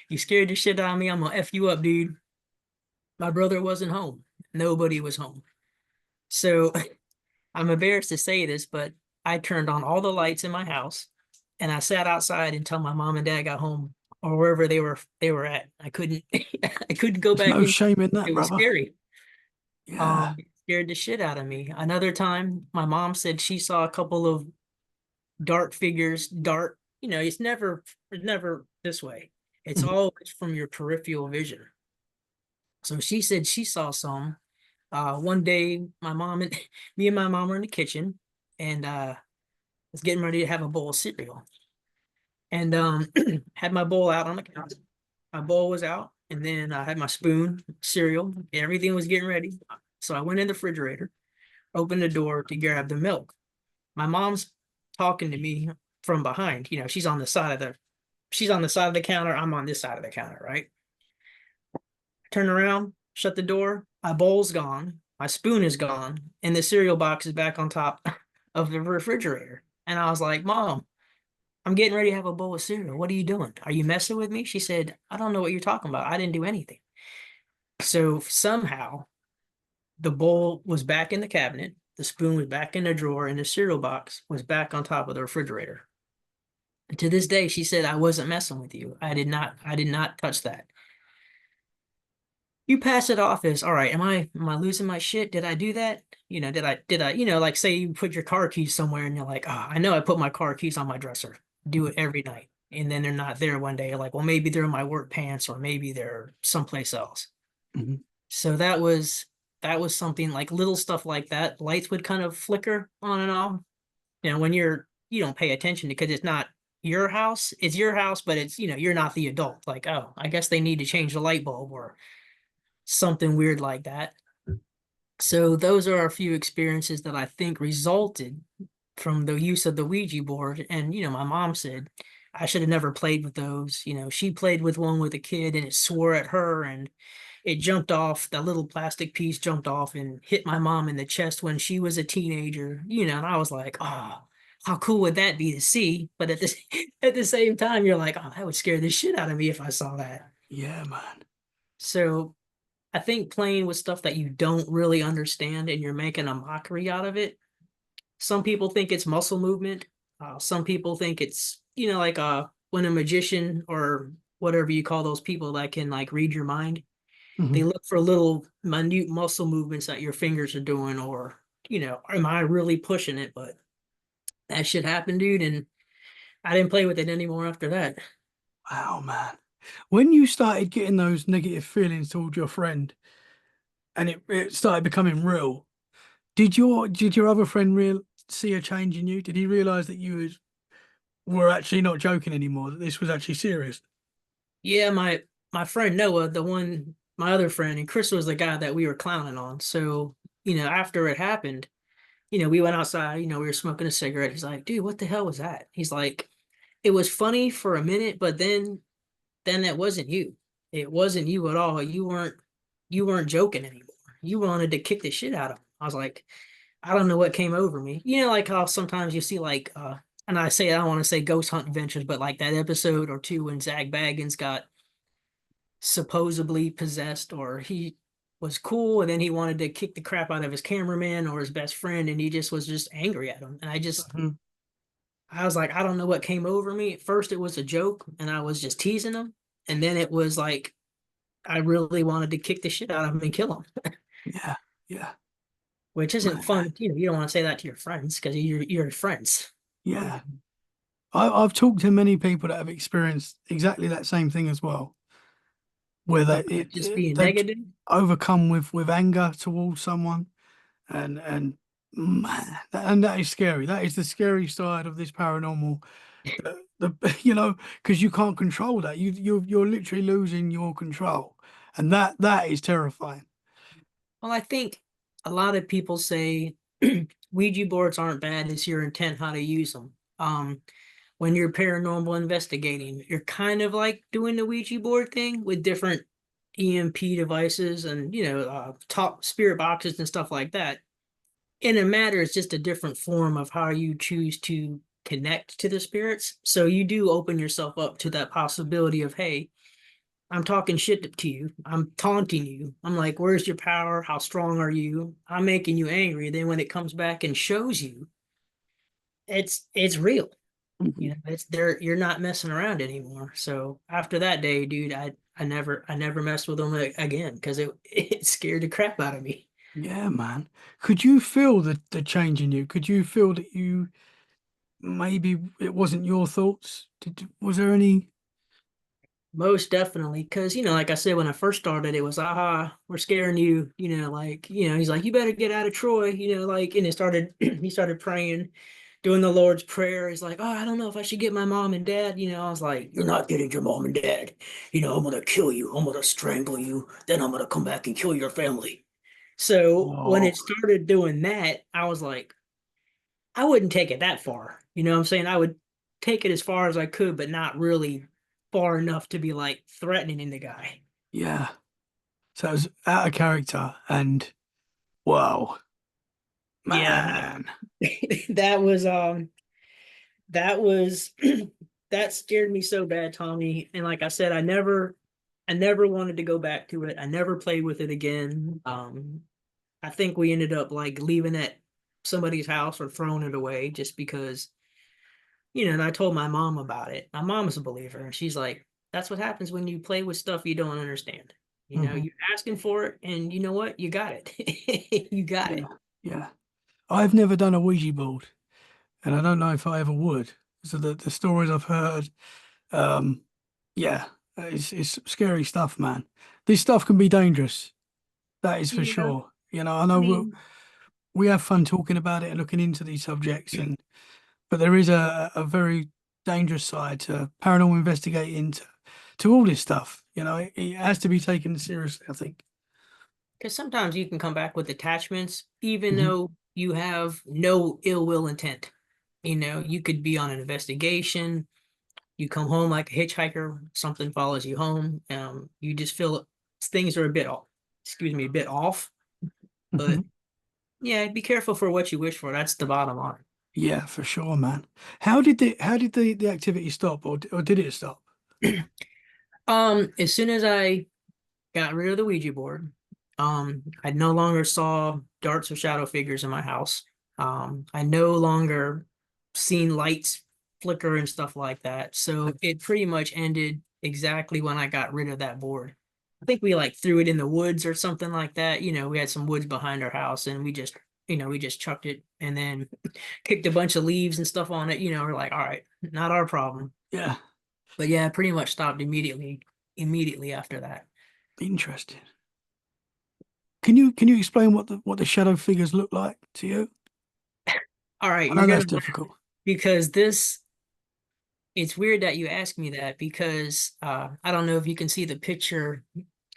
you scared the shit out of me. I'm gonna F you up, dude. My brother wasn't home. Nobody was home. So I'm embarrassed to say this, but I turned on all the lights in my house and I sat outside until my mom and dad got home or wherever they were at. I couldn't I couldn't go There's back no in. shame in that, It was brother. scary. Yeah. It scared the shit out of me. Another time, my mom said she saw a couple of dark figures dart. You know, it's never this way. It's Mhm. always from your peripheral vision. So she said she saw some. One day, my mom and me and my mom were in the kitchen, and was getting ready to have a bowl of cereal, and had my bowl out on the counter. My bowl was out, and then I had my spoon, cereal, everything was getting ready. So I went in the refrigerator, opened the door to grab the milk. My mom's talking to me from behind. You know, she's on the side of the counter. I'm on this side of the counter, right? Turn around, shut the door. My bowl's gone. My spoon is gone, and the cereal box is back on top of the refrigerator. And I was like, Mom, I'm getting ready to have a bowl of cereal. What are you doing? Are you messing with me? She said, I don't know what you're talking about. I didn't do anything. So somehow the bowl was back in the cabinet, the spoon was back in the drawer, and the cereal box was back on top of the refrigerator. And to this day, she said, I wasn't messing with you. I did not touch that. You pass it off as, all right, am I losing my shit? Did I do that? You know, did I, you know, like say you put your car keys somewhere and you're like, oh, I know I put my car keys on my dresser. Do it every night. and then they're not there one day. You're like, well, maybe they're in my work pants, or maybe they're someplace else. Mhm. So that was something like little stuff like that. Lights would kind of flicker on and off. When you don't pay attention because it's not your house. It's your house, but it's, you're not the adult. Like, oh, I guess they need to change the light bulb or something weird like that. So those are a few experiences that I think resulted from the use of the Ouija board. And, my mom said I should have never played with those. She played with one with a kid and it swore at her, and it jumped off. That little plastic piece jumped off and hit my mom in the chest when she was a teenager, and I was like, oh, how cool would that be to see? But at the at the same time, you're like, oh, that would scare the shit out of me if I saw that. Yeah, man. So I think playing with stuff that you don't really understand and you're making a mockery out of it. Some people think it's muscle movement. Some people think it's, like when a magician or whatever you call those people that can like read your mind, they Mhm. look for little minute muscle movements that your fingers are doing, or, am I really pushing it? But that shit happened, dude. And I didn't play with it anymore after that. Wow, man. When you started getting those negative feelings towards your friend and it started becoming real, did your other friend see a change in you? Did he realize that were actually not joking anymore, that this was actually serious? Yeah, my friend Noah, my other friend, and Chris was the guy that we were clowning on. So, after it happened, we went outside, we were smoking a cigarette. He's like, dude, what the hell was that? He's like, it was funny for a minute, but then it wasn't you. It wasn't you at all. You weren't joking anymore. You wanted to kick the shit out of him. I was like, I don't know what came over me. Like how sometimes you see like and I don't want to say ghost hunt adventures, but like that episode or two when Zach Baggins got supposedly possessed, or he was cool and then he wanted to kick the crap out of his cameraman or his best friend, and he just was just angry at him. And Mhm. I was like, I don't know what came over me. At first it was a joke and I was just teasing him. And then it was like I really wanted to kick the shit out of him and kill him, Yeah, yeah, which isn't man. fun. You don't want to say that to your friends because you're friends. Yeah. I've talked to many people that have experienced exactly that same thing as well, where Just being they negative. overcome with anger towards someone, and man, and that is scary. That is the scary side of this paranormal. Because you can't control that. You're literally losing your control, and that is terrifying. Well, I think a lot of people say Ouija boards aren't bad. It's your intent how to use them. When you're paranormal investigating, you're kind of like doing the Ouija board thing with different EMP devices and top spirit boxes and stuff like that. In a matter, it's just a different form of how you choose to connect to the spirits. So you do open yourself up to that possibility of, hey, I'm talking shit to you. I'm taunting you. I'm like, where's your power? How strong are you? I'm making you angry. Then when it comes back and shows you, it's real. Mhm. It's there. You're not messing around anymore. So after that day, dude, I never messed with them again because it scared the crap out of me. Yeah, man. Could you feel the change in you? Could you feel that you maybe it wasn't your thoughts? Was there any? Most definitely, because like I said, when I first started, it was we're scaring you, like he's like, you better get out of Troy, like, and it started, he started praying, doing the Lord's Prayer. He's like, oh, I don't know if I should get my mom and dad. I was like, you're not getting your mom and dad. I'm gonna kill you. I'm gonna strangle you. Then I'm gonna come back and kill your family. So when Oh, it started doing that, I was like, I wouldn't take it that far. You know what I'm saying? I would take it as far as I could, but not really far enough to be like threatening the guy. yeah. So it was out of character, and wow, Yeah, man. that was that was that scared me so bad, Tommy. And like I said, I never wanted to go back to it. I never played with it again. I think we ended up like leaving it somebody's house or throwing it away just because, and I told my mom about it. My mom is a believer, and she's like, that's what happens when you play with stuff you don't understand. Hmm. You're asking for it, and you know what? You got it. You got Yeah, it. yeah. I've never done a Ouija board, and I don't know if I ever would. So the stories I've heard Um, yeah, it's scary stuff, man. This stuff can be dangerous. That is for Yeah, sure. You know, I I know mean, we have fun talking about it and looking into these subjects, but there is a very dangerous side to paranormal investigating, to all this stuff. You know, it has to be taken seriously, I think. because sometimes you can come back with attachments, even Hmm. though you have no ill will intent. You know, you could be on an investigation. You come home like a hitchhiker, something follows you home. You just feel things are a bit off, excuse me, a bit off. Hmm. But yeah, be careful for what you wish for. That's the bottom line. Yeah, for sure, man. How did the activity stop, or did it stop? As soon as I got rid of the Ouija board, I no longer saw darts or shadow figures in my house. I no longer seen lights flicker and stuff like that. So it pretty much ended exactly when I got rid of that board. I think we like threw it in the woods or something like that. You know, we had some woods behind our house and we just chucked it and then kicked a bunch of leaves and stuff on it. You know, we're like, all right, not our problem. Yeah, But yeah, it pretty much stopped immediately after that. interesting. Can you explain what the shadow figures look like to you? All right, I you're know gonna that's difficult. because this it's weird that you ask me that because I don't know if you can see the picture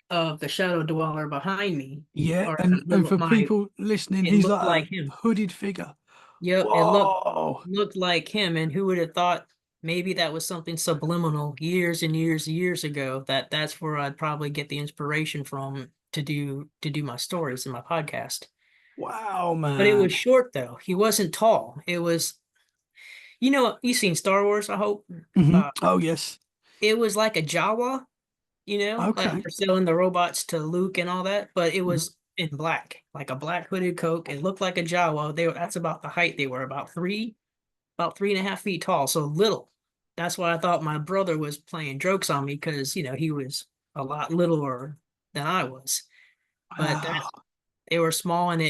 of the shadow dweller behind me Yeah, or and for my people listening, it he's looked like a like him. hooded figure. Yep, it Whoa! looked like him, and who would have thought maybe that was something subliminal years and years and years ago that that's where I'd probably get the inspiration from to do my stories in my podcast. Wow, But it man. was short though. He wasn't tall. It was, you know, you've seen Star Wars, I hope. Hmm. Uh, Oh, yes. it was like a Jawa, you know, like Okay. they're selling the robots to Luke and all that, but it Mhm. was in black, like a black hooded coat. It looked like a Jawa. That's about the height they were, about 3.5 feet tall, so little. That's why I thought my brother was playing jokes on me because, you know, he was a lot littler than I was. But that Wow. they were small and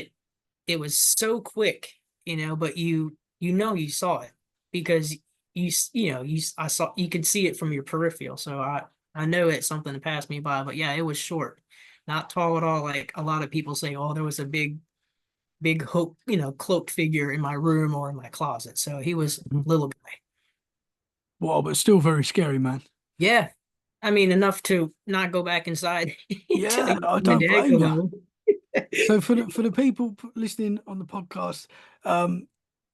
it was so quick, you know, but you know you saw it because you know I saw you could see it from your peripheral. So I know it's something that passed me by, but yeah, it was short, not tall at all. Like a lot of people say, oh, there was a big hook, you know, cloaked figure in my room or in my closet. So he was a Mhm. little guy. Wow, but still very scary, man. Yeah, I mean enough to not go back inside until Yeah, I my don't dad blame come you. home. So for the people listening on the podcast, um,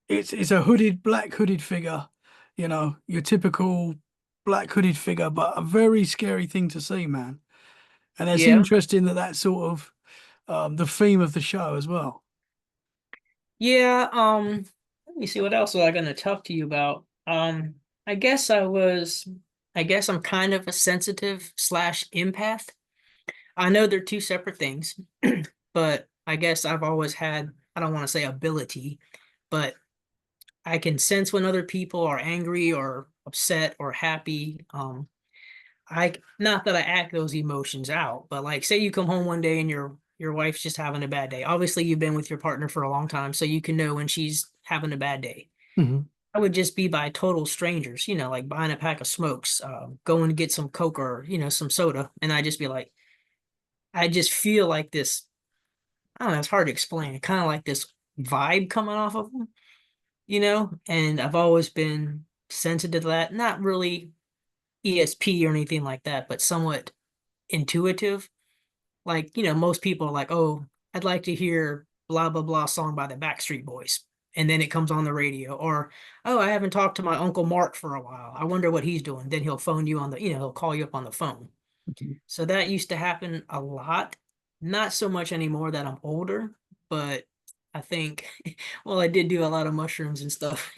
it's a black hooded figure, you know, your typical black hooded figure, but a very scary thing to see, man. And it's Yeah. interesting that that's sort of the theme of the show as well. Yeah, let me see what else was I gonna talk to you about. I guess I guess I'm kind of a sensitive slash empath. I know they're two separate things, but I guess I've always had, I don't want to say ability, but I can sense when other people are angry or upset or happy. I not that I act those emotions out, but like say you come home one day and your wife's just having a bad day. Obviously, you've been with your partner for a long time, so you can know when she's having a bad day. Hmm. I would just be by total strangers, you know, like buying a pack of smokes, going to get some Coke or, you know, some soda, and I just be like, I just feel like this. I don't know, it's hard to explain. Kind of like this vibe coming off of them, you know. And I've always been sensitive to that. Not really ESP or anything like that, but somewhat intuitive. Like, you know, most people are like, oh, I'd like to hear blah, blah, blah song by the Backstreet Boys. And then it comes on the radio. Or, oh, I haven't talked to my Uncle Mark for a while. I wonder what he's doing. Then he'll phone you on the, you know, he'll call you up on the phone. So that used to happen a lot. Not so much anymore that I'm older, but I think, well, I did do a lot of mushrooms and stuff,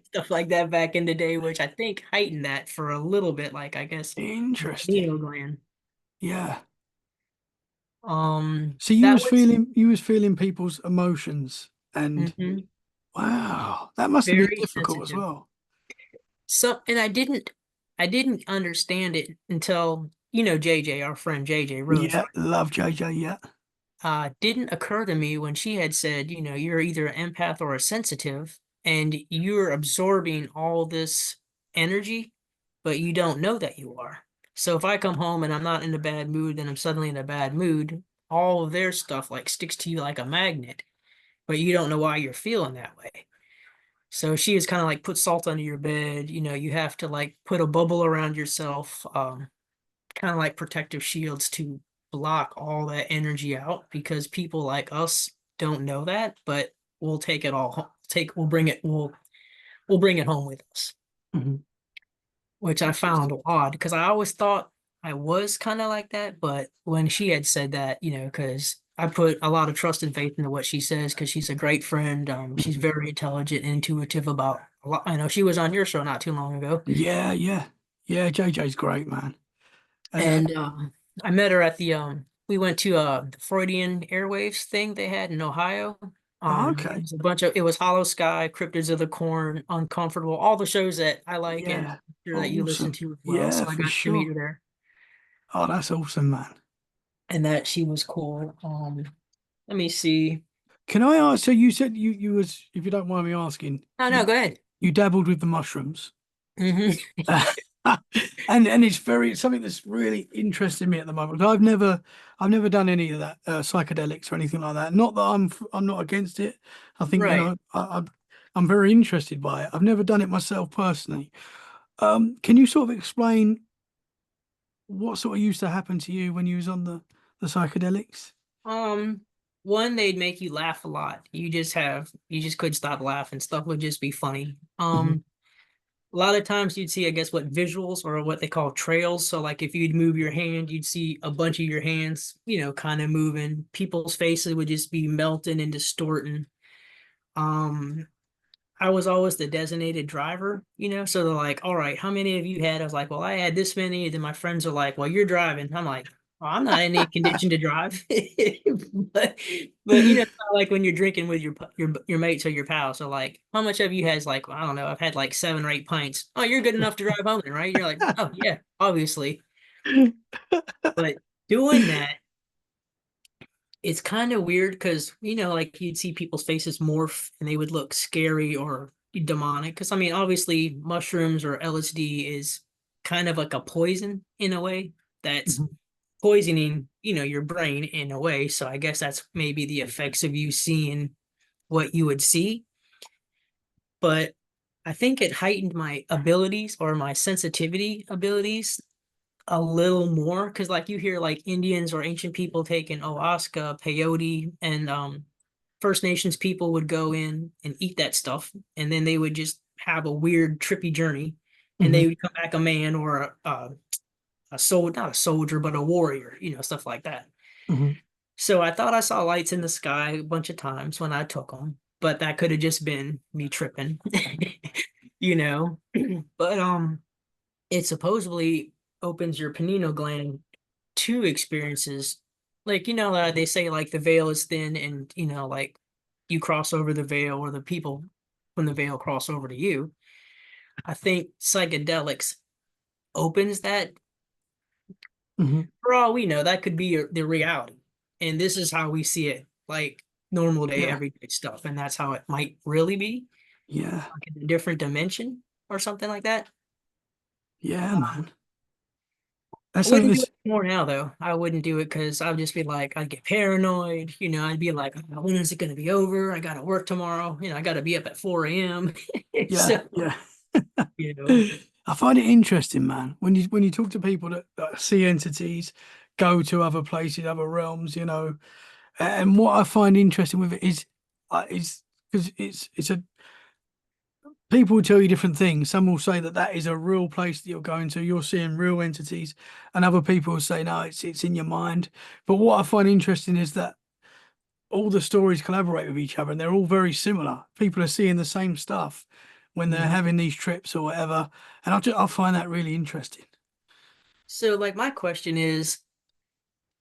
stuff like that back in the day, which I think heightened that for a little bit, like I guess the Interesting. pineal gland. Yeah. So you That was was feeling people's emotions, and mhm, wow, that must have been very difficult as sensitive. well. So, and I didn't understand it until, you know, JJ, our friend JJ Rose, Yeah, love JJ. Yeah. didn't occur to me when she had said, you know, you're either an empath or a sensitive, and you're absorbing all this energy. but you don't know that you are. So if I come home and I'm not in a bad mood, then I'm suddenly in a bad mood, all of their stuff like sticks to you like a magnet, but you don't know why you're feeling that way. So she is kind of like put salt under your bed. You have to like put a bubble around yourself, kind of like protective shields to block all that energy out because people like us don't know that, but we'll take it all, we'll bring it home with us, Mhm. which I found odd because I always thought I was kind of like that. But when she had said that, because I put a lot of trust and faith into what she says because she's a great friend. She's Mhm. very intelligent and intuitive about a lot. I know she was on your show not too long ago. Yeah, yeah, yeah. JJ's great, man. Uh, And I met her at we went to the Freudian Airwaves thing they had in Ohio. It okay. was a bunch of it was Hollow Sky, Cryptids of the Corn, Uncomfortable, all the shows that I like and Yeah. I'm sure that you listen Awesome. to as well. Yeah, So I for got to meet sure. her there Oh, that's awesome, man. and that she was cool. Let me see. Can I ask? So you said you was, if you don't mind me asking, Oh no, go ahead. you dabbled with the mushrooms. Hmm. And it's something that's really interesting me at the moment. I've never done any of that psychedelics or anything like that. Not that I'm not against it. I think Right. I'm very interested by it. I've never done it myself personally. Can you sort of explain what sort of used to happen to you when you was on the psychedelics? Um, One, they'd make you laugh a lot. You just couldn't stop laughing. Stuff would just be funny. Hmm. A lot of times you'd see, I guess, what visuals or what they call trails. So, like if you'd move your hand, you'd see a bunch of your hands, kind of moving. People's faces would just be melting and distorting. Um, I was always the designated driver, so they're like, all right, how many of you had? I was like, well, I had this many. Then my friends are like, well, you're driving. I'm like, well, I'm not in any condition to drive. But it's not like when you're drinking with your mates or your pals. So like, how much of you has like, I don't know, I've had like 7 or 8 pints. Oh, you're good enough to drive home then, right? You're like, oh yeah, obviously. But doing that, it's kind of weird because like you'd see people's faces morph and they would look scary or demonic. Because I mean, obviously, mushrooms or LSD is kind of like a poison in a way that's Hmm. poisoning, your brain in a way. So I guess that's maybe the effects of you seeing what you would see. But I think it heightened my abilities or my sensitivity abilities a little more because like you hear like Indians or ancient people taking ayahuasca, peyote, and First Nations people would go in and eat that stuff, and then they would just have a weird, trippy journey, and Hmm. they would come back a man or a soul, not a soldier, but a warrior, stuff like that. Hmm. So I thought I saw lights in the sky a bunch of times when I took them, but that could have just been me tripping, you know. But it supposedly opens your pineal gland to experiences like they say like the veil is thin and like you cross over the veil or the people from the veil cross over to you. I think psychedelics opens that. Hmm. For all we know, that could be the reality, and this is how we see it, like normal day Yeah. everyday stuff, and that's how it might really be, Yeah. like in a different dimension or something like that. Yeah, man. I That's something wouldn't do that's it more now, though. I wouldn't do it because I'd just be like, I'd get paranoid. I'd be like, "Oh, when is it going to be over? I got to work tomorrow. I got to be up at 4 a.m." yeah, So, yeah. you know, I find it interesting, man, when you talk to people that see entities, go to other places, other realms, and what I find interesting with it is because it's a people will tell you different things. Some will say that that is a real place that you're going to, you're seeing real entities, and other people will say no, it's in your mind. But what I find interesting is that all the stories collaborate with each other and they're all very similar. People are seeing the same stuff when they're mhm. having these trips or whatever. And I find that really interesting. So like my question is,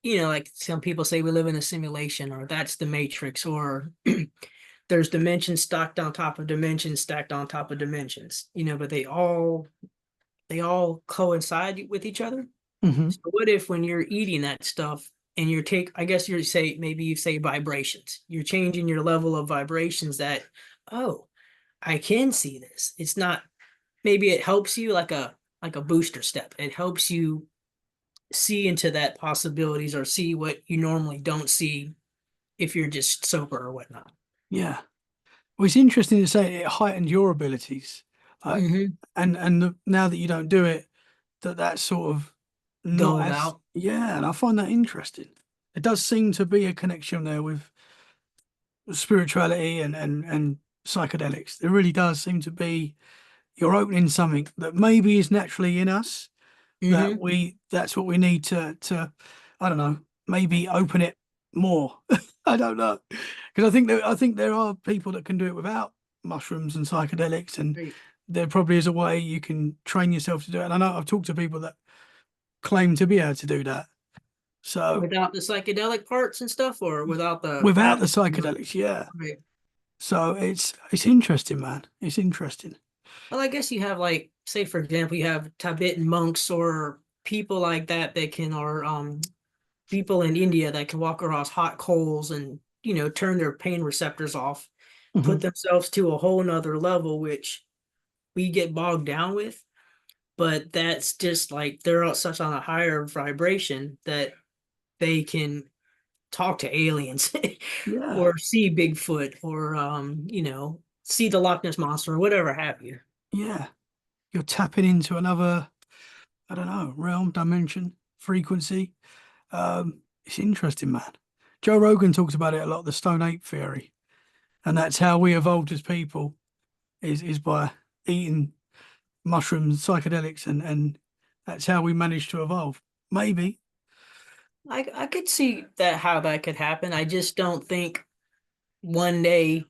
like some people say we live in a simulation or that's the matrix or there's dimensions stacked on top of dimensions stacked on top of dimensions, but they all coincide with each other. Hmm. So what if when you're eating that stuff and I guess maybe you say vibrations, you're changing your level of vibrations oh, I can see this. It's not, maybe it helps you like like a booster step. It helps you see into that possibilities or see what you normally don't see if you're just sober or whatnot. Yeah. Well, it's interesting to say it heightened your abilities. Like, Hmm. now that you don't do it, that's sort of not Dulled as, out. yeah, and I find that interesting. It does seem to be a connection there with spirituality and psychedelics. There really does seem to be, you're opening something that maybe is naturally in us, that Hmm. that's what we need to I don't know, maybe open it more. I don't know, because I think there are people that can do it without mushrooms and psychedelics, and Right. there probably is a way you can train yourself to do it. And I know I've talked to people that claim to be able to do that. So Without the psychedelic parts and stuff, or without the without the acid. psychedelics, yeah. Right. So it's interesting, man. It's interesting. Well, I guess you have like, say for example, you have Tibetan monks or people like that that can, or people in India that can walk across hot coals and, turn their pain receptors off, put Hmm. themselves to a whole nother level, which we get bogged down with. But that's just like they're such on a higher vibration that they can talk to aliens Yeah, or see Bigfoot or see the Loch Ness monster or whatever have you. yeah. You're tapping into another, I don't know, realm, dimension, frequency. It's interesting, man. Joe Rogan talks about it a lot, the Stone Ape theory, and that's how we evolved as people is by eating mushrooms, psychedelics, and that's how we managed to evolve. Maybe. I could see that how that could happen. I just don't think one day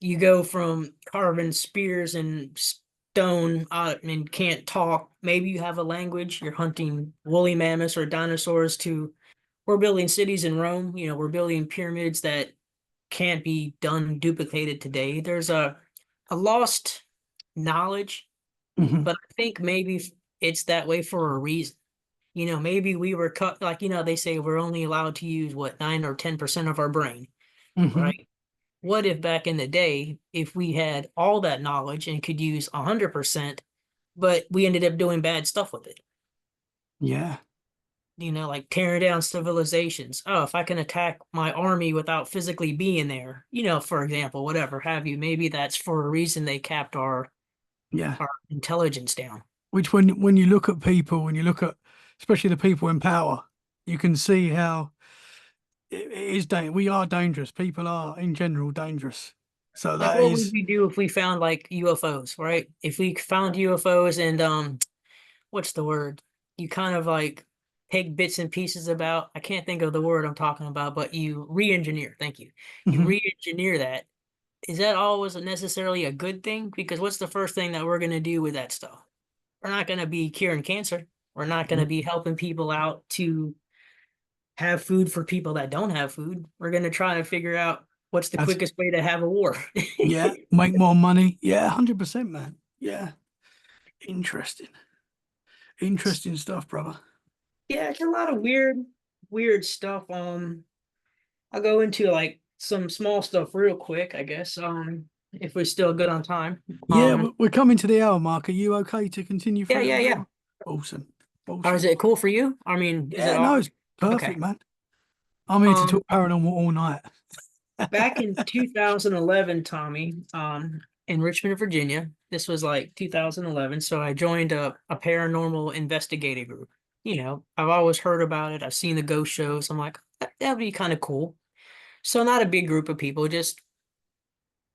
you go from carving spears and stone and can't talk. Maybe you have a language. You're hunting woolly mammoths or dinosaurs. To we're building cities in Rome. We're building pyramids that can't be done duplicated today. There's a lost knowledge, Hmm. but I think maybe it's that way for a reason. Maybe we were cut, like, they say we're only allowed to use what, 9 or 10% of our brain, Hmm. right? What if back in the day, if we had all that knowledge and could use 100%, but we ended up doing bad stuff with it? Yeah. Like tearing down civilizations. Oh, if I can attack my army without physically being there, for example, whatever have you, maybe that's for a reason they capped Yeah. our intelligence down. Which when you look at people, when you look at especially the people in power, you can see how it is we are dangerous. People are in general dangerous. So Like, that what would is. we do if we found like UFOs, right? If we found UFOs and what's the word? You kind of like take bits and pieces about, I can't think of the word I'm talking about, but you re-engineer, thank you. You Mhm. re-engineer that. Is that always necessarily a good thing? Because what's the first thing that we're going to do with that stuff? We're not going to be curing cancer. We're not going to be helping people out to have food for people that don't have food. We're going to try to figure out what's the That's, quickest way to have a war. yeah, make more money. Yeah, 100%, man. Yeah, interesting. Interesting stuff, brother. Yeah, it's a lot of weird stuff. I'll go into like some small stuff real quick, I guess. If we're still good on time. Yeah, we're coming to the hour mark. Are you okay to continue Yeah, for a yeah, little bit? yeah. Awesome. Or is Awesome. it cool for you? I mean, is it Yeah, all no, it's okay? perfect, man. I'm here to Um, talk paranormal all night. Back in 2011, Tommy, in Richmond, Virginia, this was like 2011. So I joined a paranormal investigative group. I've always heard about it. I've seen the ghost shows. I'm like, that'd be kind of cool. So not a big group of people, just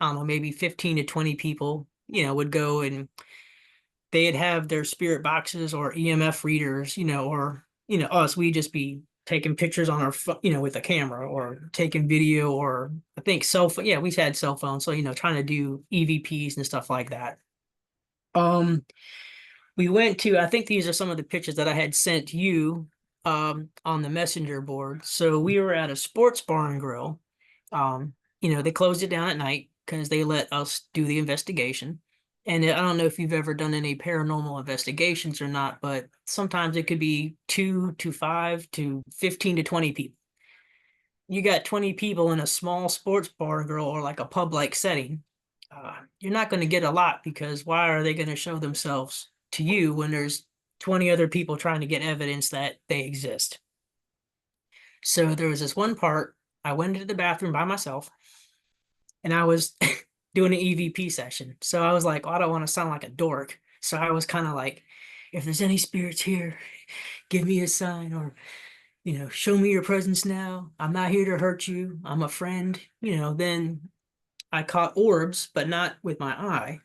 I don't know, maybe 15 to 20 people, would go and they'd have their spirit boxes or EMF readers, or, us, we'd just be taking pictures on our phone, with a camera or taking video or I think cell phone. Yeah, we had cell phones. So, trying to do EVPs and stuff like that. Um, we went to, I think these are some of the pictures that I had sent you on the messenger board. So we were at a sports bar and grill. Um, they closed it down at night because they let us do the investigation. And I don't know if you've ever done any paranormal investigations or not, but sometimes it could be 2 to 5 to 15 to 20 people. You got 20 people in a small sports bar and grill or like a pub like setting. You're not going to get a lot because why are they going to show themselves to you when there's 20 other people trying to get evidence that they exist. So there was this one part, I went into the bathroom by myself and I was doing an EVP session. So I was like, well, I don't want to sound like a dork. So I was kind of like, if there's any spirits here, give me a sign, or, show me your presence now. I'm not here to hurt you. I'm a friend. Then I caught orbs, but not with my eye.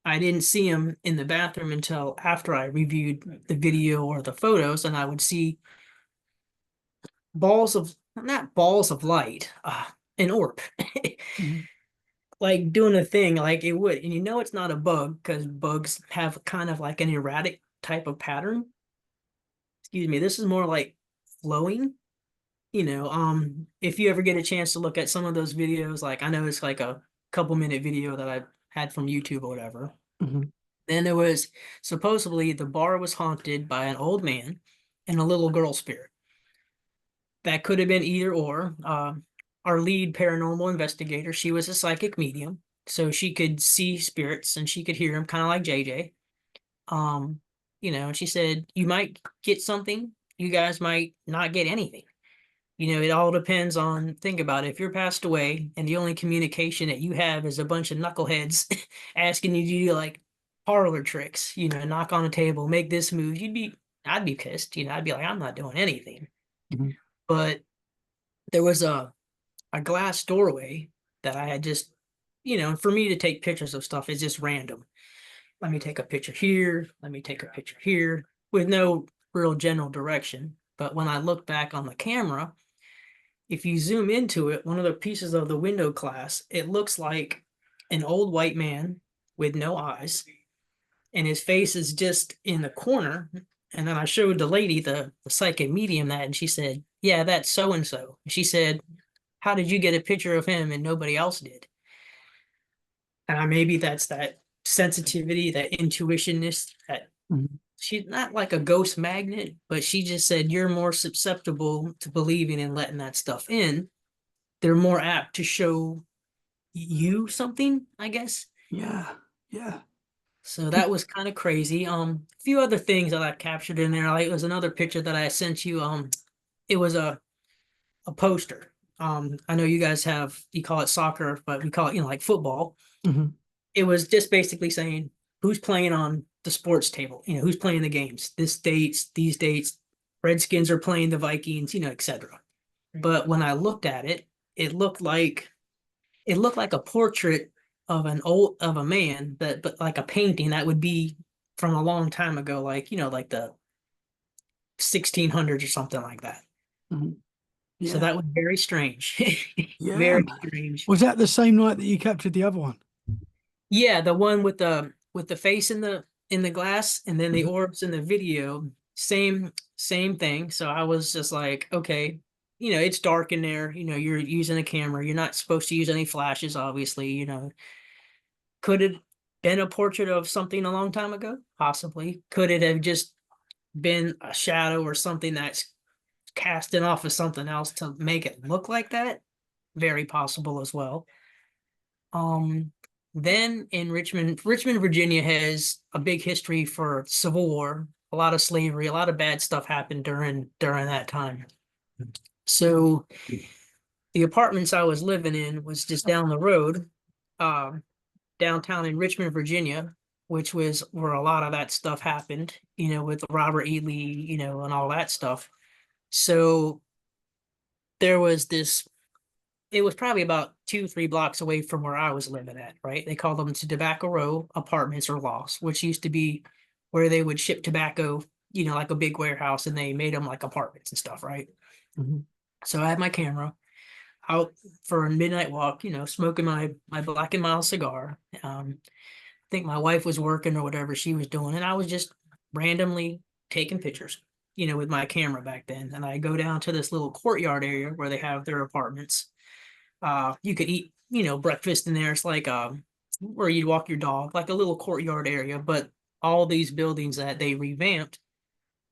I didn't see them in the bathroom until after I reviewed the video or the photos, and I would see not balls of light, an orb. Mm-hmm. Like doing a thing like it would. And it's not a bug because bugs have kind of like an erratic type of pattern. Excuse me, this is more like flowing. If you ever get a chance to look at some of those videos, like I know it's like a couple-minute video that I had from YouTube or whatever. Mm-hmm. Then there was supposedly the bar was haunted by an old man and a little girl spirit. That could have been either or. Our lead paranormal investigator, she was a psychic medium, so she could see spirits and she could hear them, kind of like JJ. She said, you might get something, you guys might not get anything. It all depends on, think about it. If you're passed away and the only communication that you have is a bunch of knuckleheads asking you to do like parlor tricks, knock on a table, make this move, I'd be pissed. I'd be like, I'm not doing anything. Mm-hmm. But there was a glass doorway that I had just, for me to take pictures of stuff is just random. Let me take a picture here. Let me take a picture here with no real general direction. But when I look back on the camera, if you zoom into it, one of the pieces of the window glass, it looks like an old white man with no eyes, and his face is just in the corner. And then I showed the lady, the psychic medium, that, and she said, yeah, that's so and so. She said, how did you get a picture of him and nobody else did? And maybe that's that sensitivity, that intuitionness, that Mm-hmm. she's not like a ghost magnet, but she just said you're more susceptible to believing and letting that stuff in. They're more apt to show you something, I guess. Yeah. Yeah. So that was kind of crazy. A few other things that I captured in there. Like, it was another picture that I sent you. It was a poster. I know you guys you call it soccer, but we call it, like football. Mm-hmm. It was just basically saying who's playing on the sports table, who's playing the games, this dates, these dates, Redskins are playing the Vikings, etc. But when I looked at it, it looked like a portrait of a man, but like a painting that would be from a long time ago, like like the 1600s or something like that. Mm-hmm. So Yeah. that was very strange. Yeah, Very man. strange. Was that the same night that you captured the other one? Yeah, the one with the face in the glass and then the Mm-hmm. orbs in the video, same thing. So I was just like, okay, it's dark in there, you're using a camera, you're not supposed to use any flashes, obviously, Could it been a portrait of something a long time ago? Possibly. Could it have just been a shadow or something that's casting off of something else to make it look like that? Very possible as well. Um, then in Richmond, Virginia has a big history for Civil War, a lot of slavery, a lot of bad stuff happened during that time. So the apartments I was living in was just down the road, um, downtown in Richmond, Virginia, which was where a lot of that stuff happened, with Robert E. Lee, and all that stuff. So there was this, it was probably about 2, 3 blocks away from where I was living at, right? They called them Tobacco Row Apartments or Lofts, which used to be where they would ship tobacco, like a big warehouse, and they made them like apartments and stuff, right? Mm-hmm. So I had my camera out for a midnight walk, smoking my Black and Mild cigar. I think my wife was working or whatever she was doing, and I was just randomly taking pictures, with my camera back then. And I go down to this little courtyard area where they have their apartments. You could eat, breakfast in there. It's like where you'd walk your dog, like a little courtyard area. But all these buildings that they revamped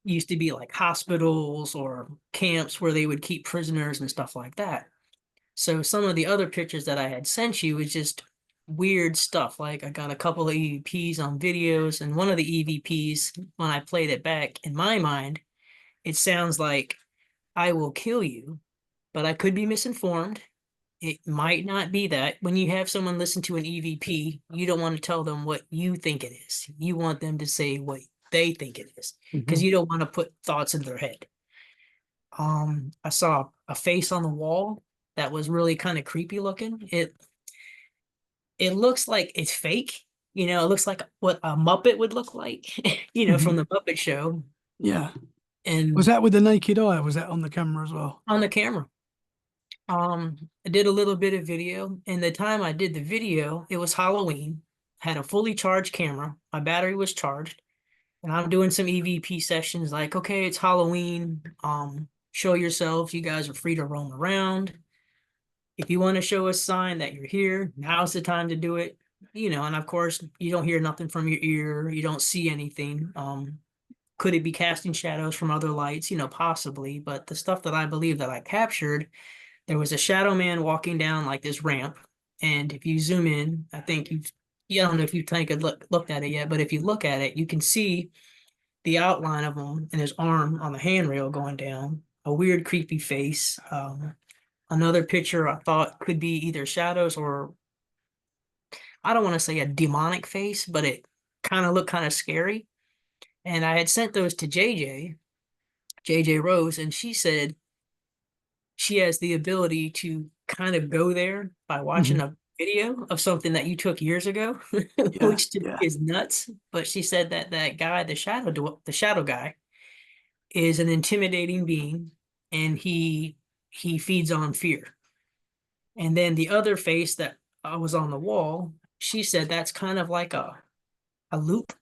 used to be like hospitals or camps where they would keep prisoners and stuff like that. So some of the other pictures that I had sent you was just weird stuff. Like I got a couple of EVPs on videos, and one of the EVPs, when I played it back, in my mind, it sounds like I will kill you, but I could be misinformed. It might not be that. When you have someone listen to an EVP, you don't want to tell them what you think it is. You want them to say what they think it is, because Mhm. you don't want to put thoughts in their head. I saw a face on the wall that was really kind of creepy looking. It looks like it's fake. It looks like what a Muppet would look like, from Mhm. the Muppet Show. Yeah. Was And that with the naked eye, or was that on the camera as well? on the camera. I did a little bit of video, and the time I did the video, it was Halloween. Had a fully charged camera. My battery was charged, and I'm doing some EVP sessions like, okay, it's Halloween. Show yourselves. You guys are free to roam around. If you want to show a sign that you're here, now's the time to do it. And of course, you don't hear nothing from your ear. You don't see anything. Could it be casting shadows from other lights? Possibly. But the stuff that I believe that I captured, there was a shadow man walking down like this ramp. And if you zoom in, I think I don't know if you've looked at it yet, but if you look at it, you can see the outline of him and his arm on the handrail going down, a weird, creepy face. Another picture I thought could be either shadows or I don't want to say a demonic face, but it kind of looked kind of scary. And I had sent those to JJ Rose, and she said she has the ability to kind of go there by watching Mhm. a video of something that you took years ago, Yeah. which to me Yeah. is nuts. But she said that that guy, the shadow guy, is an intimidating being, and he feeds on fear. And then the other face that was on the wall, she said that's kind of like a loop,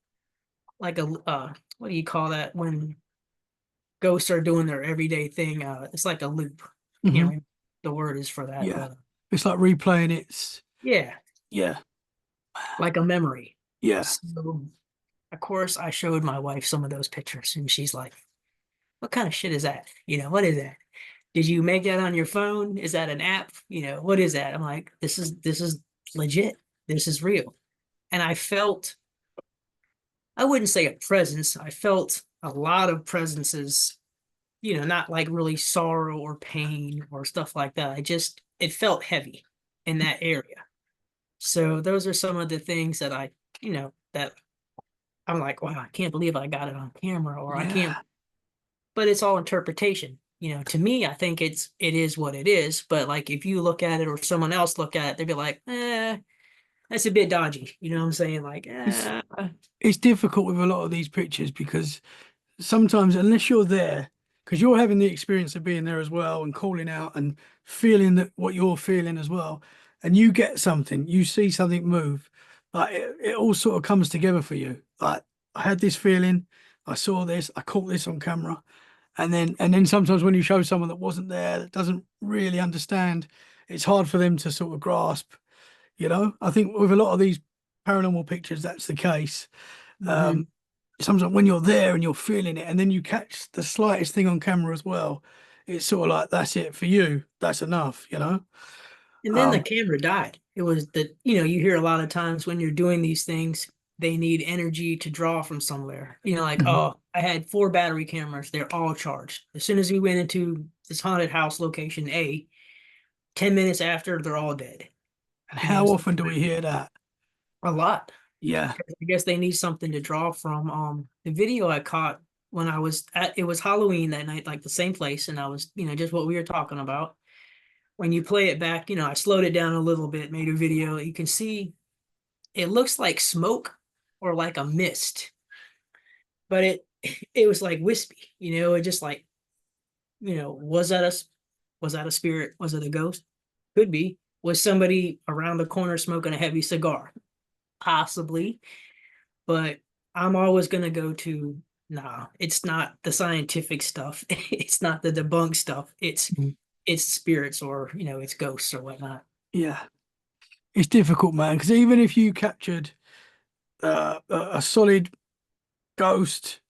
like what do you call that when ghosts are doing their everyday thing? It's like a loop. Can't Mhm. remember the word is for that, Yeah. but It's like replaying its. yeah, Yeah. like a memory. Yeah. So of course I showed my wife some of those pictures, and she's like, "What kind of shit is that? What is that? Did you make that on your phone? Is that an app? What is that?" I'm like, this is legit. This is real." And I wouldn't say a presence. I felt a lot of presences, not like really sorrow or pain or stuff like that. It felt heavy in that area. So those are some of the things that that I'm like, wow, I can't believe I got it on camera, or I can't, Yeah. but it's all interpretation. To me, I think it is what it is. But like if you look at it or someone else look at it, they'd be like, that's a bit dodgy. You know what I'm saying? Like, It's it's difficult with a lot of these pictures because sometimes unless you're there, because you're having the experience of being there as well and calling out and feeling that what you're feeling as well, and you get something, you see something move, like it all sort of comes together for you. Like I had this feeling, I saw this, I caught this on camera, and then sometimes when you show someone that wasn't there, that doesn't really understand, it's hard for them to sort of grasp. I think with a lot of these paranormal pictures, that's the case. Mhm. Um, Sometimes when you're there and you're feeling it, and then you catch the slightest thing on camera as well, it's sort of like that's it for you. That's enough. And then the Um, camera died. It was you hear a lot of times when you're doing these things, they need energy to draw from somewhere. Like, mhm. oh, I had 4 battery cameras, they're all charged. As soon as we went into this haunted house location A, 10 minutes after, they're all dead. And You know, how so often do we hear that? a lot. Yeah. 'Cause I guess they need something to draw from. The video I caught when it was Halloween that night, like the same place, and I was, just what we were talking about. When you play it back, I slowed it down a little bit, made a video. You can see it looks like smoke or like a mist, but it was like wispy, it just like, was that a spirit? Was it a ghost? Could be. Was somebody around the corner smoking a heavy cigar? Possibly. But I'm always gonna go to, nah, it's not the scientific stuff. It's not the debunk stuff. Mhm. It's spirits, or it's ghosts or whatnot. Yeah. It's difficult, man, because even if you captured a solid ghost,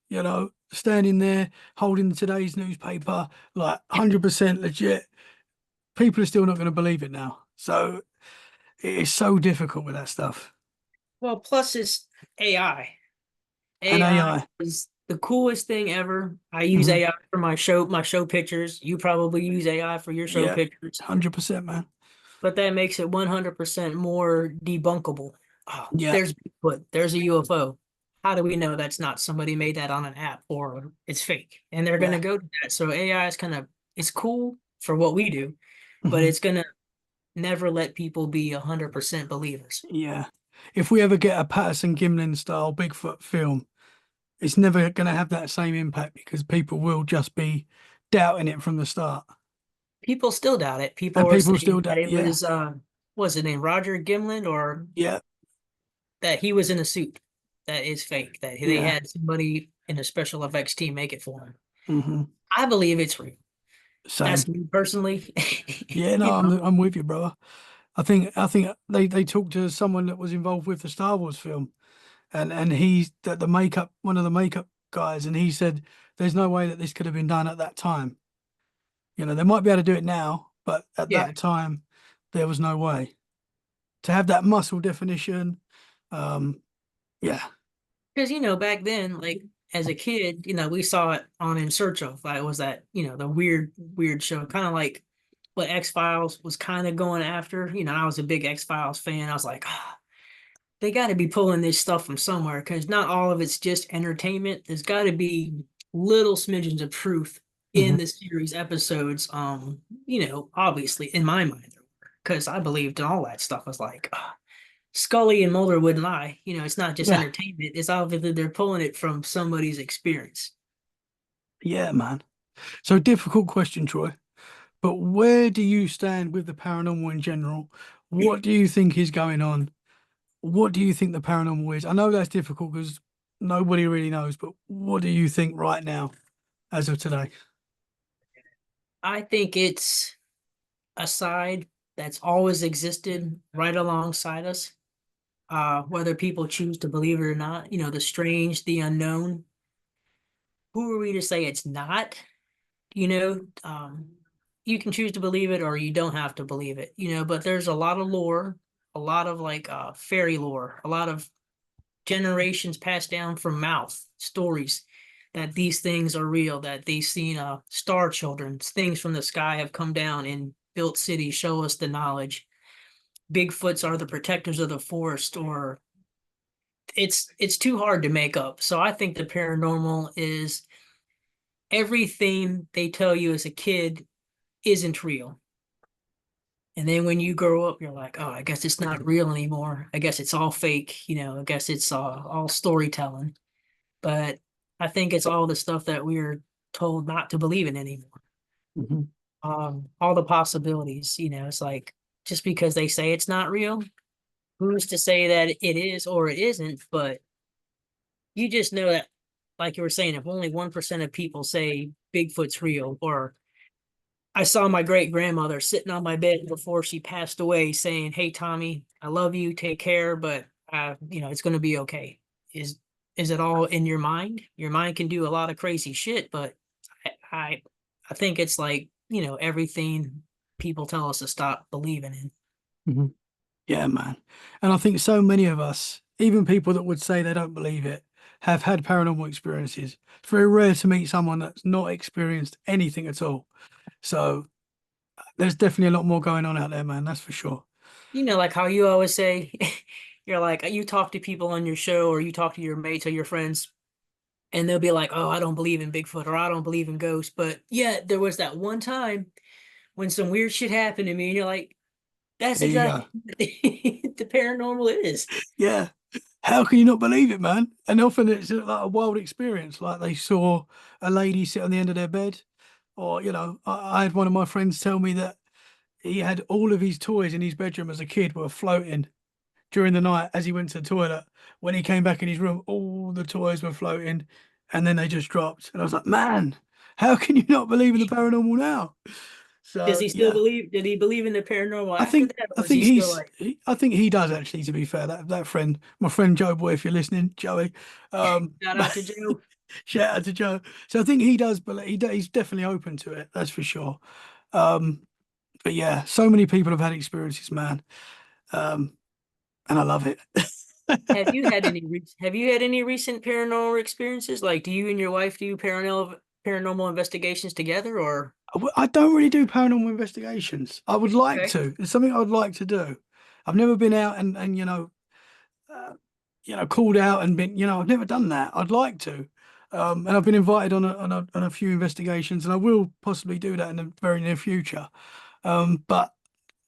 standing there holding today's newspaper, like 100% legit, people are still not going to believe it now. So It's so difficult with that stuff. Well, plus it's AI. And AI AI. is the coolest thing ever. I use Hmm. AI for my show pictures. You probably use AI for your show Yeah, pictures, 100%, man. but that makes it 100% more debunkable. Oh, Yeah, there's Bigfoot, there's a UFO. How do we know that's not somebody made that on an app or it's fake? And they're yeah. gonna go to that. So AI is kind of it's cool for what we do, but Hmm. it's gonna never let people be 100% believers. Yeah. If we ever get a Patterson Gimlin style Bigfoot film, it's never going to have that same impact because people will just be doubting it from the start. People still doubt it. People And are people still saying doubt, that it yeah, was it named Roger Gimlin or yeah, that he was in a suit that is fake, that they yeah. had somebody in a special effects team make it for him. Hmm. I believe it's real. Same. That's me personally. Yeah, You no, know, I'm with you, brother. I think they talked to someone that was involved with the Star Wars film, and he's the makeup one of the makeup guys, and he said there's no way that this could have been done at that time. They might be able to do it now, but at yeah. that time, there was no way to have that muscle definition. Um, yeah. Because, back then, like as a kid, we saw it on In Search of. Like, was that, the weird show, kind of like what X-Files was kind of going after. I was a big X-Files fan. I was like, they got to be pulling this stuff from somewhere because not all of it's just entertainment. There's got to be little smidgens of truth in Hmm. the series episodes. Obviously in my mind, because I believed in all that stuff. I was like, Scully and Mulder wouldn't lie. It's not just Yeah. entertainment. It's obviously they're pulling it from somebody's experience. Yeah, man. So difficult question, Troy. But where do you stand with the paranormal in general? What do you think is going on? What do you think the paranormal is? I know that's difficult because nobody really knows, but what do you think right now, as of today? I think it's a side that's always existed right alongside us. Whether people choose to believe it or not, the strange, the unknown. Who are we to say it's not? You know, um, you can choose to believe it or you don't have to believe it, but there's a lot of lore, a lot of like fairy lore, a lot of generations passed down from mouth stories that these things are real, that they've seen star children, things from the sky have come down and built cities, show us the knowledge. Bigfoots are the protectors of the forest, or it's too hard to make up. So I think the paranormal is everything they tell you as a kid isn't real. And then when you grow up, you're like, oh, I guess it's not real anymore. I guess it's all fake. I guess it's all storytelling. But I think it's all the stuff that we're told not to believe in anymore. Hmm. All the possibilities, it's like just because they say it's not real, who's to say that it is or it isn't? But you just know that, like you were saying, if only 1% of people say Bigfoot's real, or I saw my great grandmother sitting on my bed before she passed away saying, "Hey Tommy, I love you, take care, but it's gonna be okay." Is is it all in your mind? Your mind can do a lot of crazy shit, but I I, I think it's like, everything people tell us to stop believing in. Hmm. Yeah, man. And I think so many of us, even people that would say they don't believe it, have had paranormal experiences. It's very rare to meet someone that's not experienced anything at all. So there's definitely a lot more going on out there, man. That's for sure. Like how you always say, you're like, you talk to people on your show or you talk to your mates or your friends, and they'll be like, "Oh, I don't believe in Bigfoot or I don't believe in ghosts." But yeah, there was that one time when some weird shit happened to me, and you're like, that's There you go. exactly what the paranormal is. Yeah. How can you not believe it, man? And often it's like a wild experience. Like they saw a lady sit on the end of their bed, or I had one of my friends tell me that he had all of his toys in his bedroom as a kid were floating during the night as he went to the toilet. When he came back in his room, all the toys were floating, and then they just dropped. And I was like, man, how can you not believe in the paranormal now? Does So he still yeah, believe? Did he believe in the paranormal I after think that, I or is think he still like, I think he does actually. To be fair, that friend, my friend Joe Boy, if you're listening, Joey, shout out to Joe? shout out to Joe. So I think he does, but he's definitely open to it. That's for sure. But yeah, so many people have had experiences, man. and I love it. Have you had any recent paranormal experiences? Like, do you and your wife do paranormal investigations together, or? I don't really do paranormal investigations. I would like Okay. to. It's something I would like to do. I've never been out and uh, called out and been, I've never done that. I'd like to. And I've been invited on a few investigations, and I will possibly do that in the very near future. But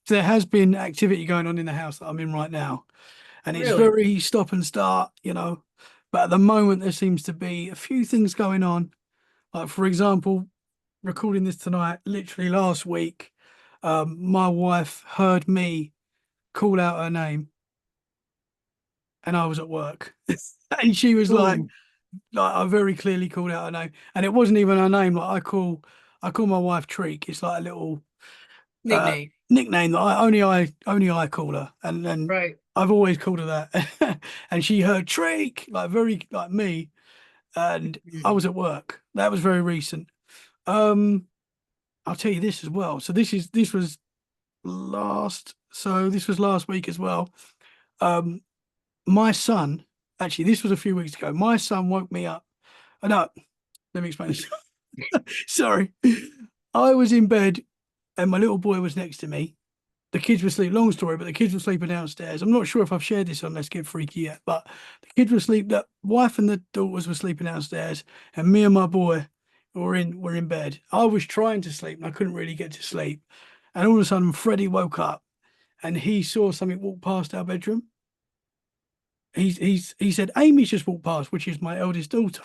there has been activity going on in the house that I'm in right now, and it's Really? very stop and start. But at the moment, there seems to be a few things going on. Like, for example, recording this tonight, literally last week, my wife heard me call out her name, and I was at work, and she was Ooh, like I very clearly called out her name, and it wasn't even her name. Like I call my wife Treek. It's like a little uh nickname. nickname that I only I call her, and Right. I've always called her that. And she heard Treek, like very like me, and I Mhm. was at work. That was very recent. Um, I'll tell you this as well. So this was last week as well. Um, my son, actually, this was a few weeks ago. My son woke me up. No, let me explain this. Sorry. I was in bed and my little boy was next to me. The kids were asleep. Long story, but the kids were sleeping downstairs. I'm not sure if I've shared this on Let's Get Freaky yet, but the kids were asleep. The wife and the daughters were sleeping downstairs, and me and my boy were in bed. I was trying to sleep and I couldn't really get to sleep. And all of a sudden, Freddie woke up and he saw something walk past our bedroom. He said, Amy's just walked past, which is my eldest daughter.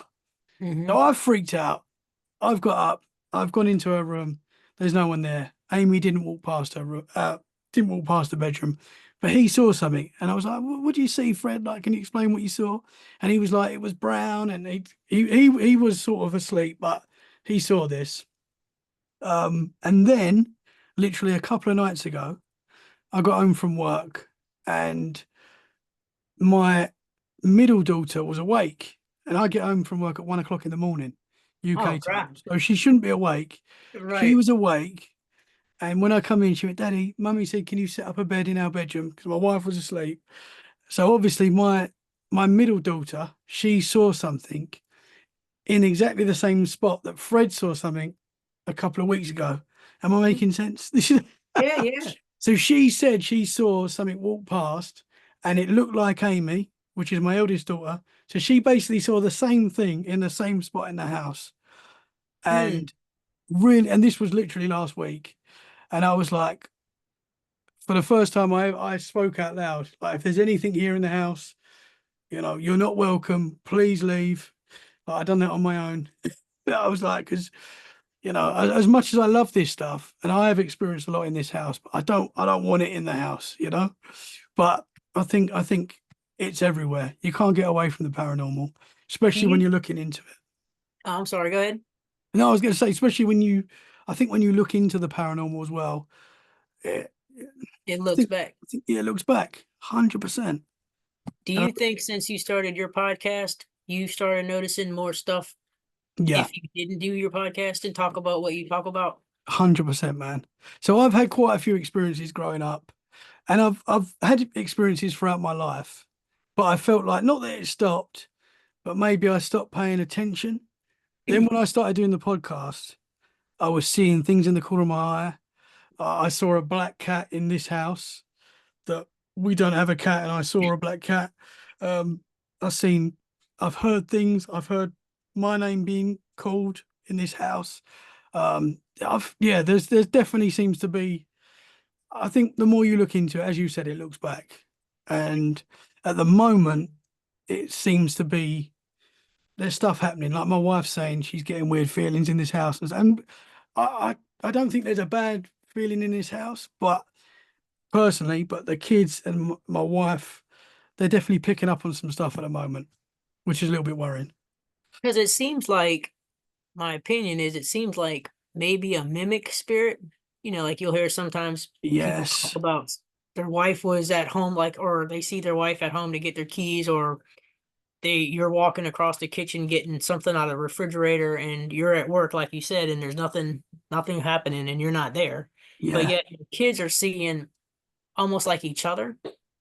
Hmm. So I freaked out. I've got up. I've gone into her room. There's no one there. Amy didn't walk past her room. Didn't walk past the bedroom, but he saw something, and I was like, "What do you see, Fred? Like, can you explain what you saw?" And he was like, "It was brown," and he was sort of asleep, but he saw this. And then, literally a couple of nights ago, I got home from work, and my middle daughter was awake, and I get home from work at 1 o'clock in the morning, Oh, UK crap. time. So she shouldn't be awake. She Right. was awake. And when I come in, she went, Daddy, Mummy said, can you set up a bed in our bedroom? Because my wife was asleep. So obviously my middle daughter, she saw something in exactly the same spot that Fred saw something a couple of weeks ago. Am I making sense? Yeah, yeah. So she said she saw something walk past and it looked like Amy, which is my eldest daughter. So she basically saw the same thing in the same spot in the house. Hmm. And really, and this was literally last week. And I was like, for the first time, I spoke out loud. Like, if there's anything here in the house, you're not welcome. Please leave. Like, I done that on my own. I was like, because as much as I love this stuff, and I have experienced a lot in this house, but I don't want it in the house. But I think it's everywhere. You can't get away from the paranormal, Do especially when you? you're looking into it. Oh, I'm sorry. Go ahead. No, I was going to say, especially I think when you look into the paranormal as well, it, It I looks think, back. I think, yeah, it looks back 100%. Do And you think since you started your podcast, you started noticing more stuff yeah, if you didn't do your podcast and talk about what you talk about? 100%, man. So I've had quite a few experiences growing up, and I've had experiences throughout my life, but I felt like not that it stopped, but maybe I stopped paying attention. Then when I started doing the podcast, I was seeing things in the corner of my eye. I saw a black cat in this house that we don't have a cat, and I saw a black cat. Um, I've seen, I've heard things. I've heard my name being called in this house. Yeah, there's definitely seems to be. I think the more you look into it, as you said, it looks back, and at the moment, it seems to be there's stuff happening. Like my wife's saying she's getting weird feelings in this house, and I don't think there's a bad feeling in this house, but personally, but the kids and my wife, they're definitely picking up on some stuff at the moment, which is a little bit worrying. Because it seems like, my opinion is, it seems like maybe a mimic spirit. Like you'll hear sometimes people talk Yes. about their wife was at home, like, or they see their wife at home to get their keys, or you're walking across the kitchen getting something out of the refrigerator, and you're at work, like you said, and there's nothing happening, and you're not there. But Yeah. yet your kids are seeing almost like each other,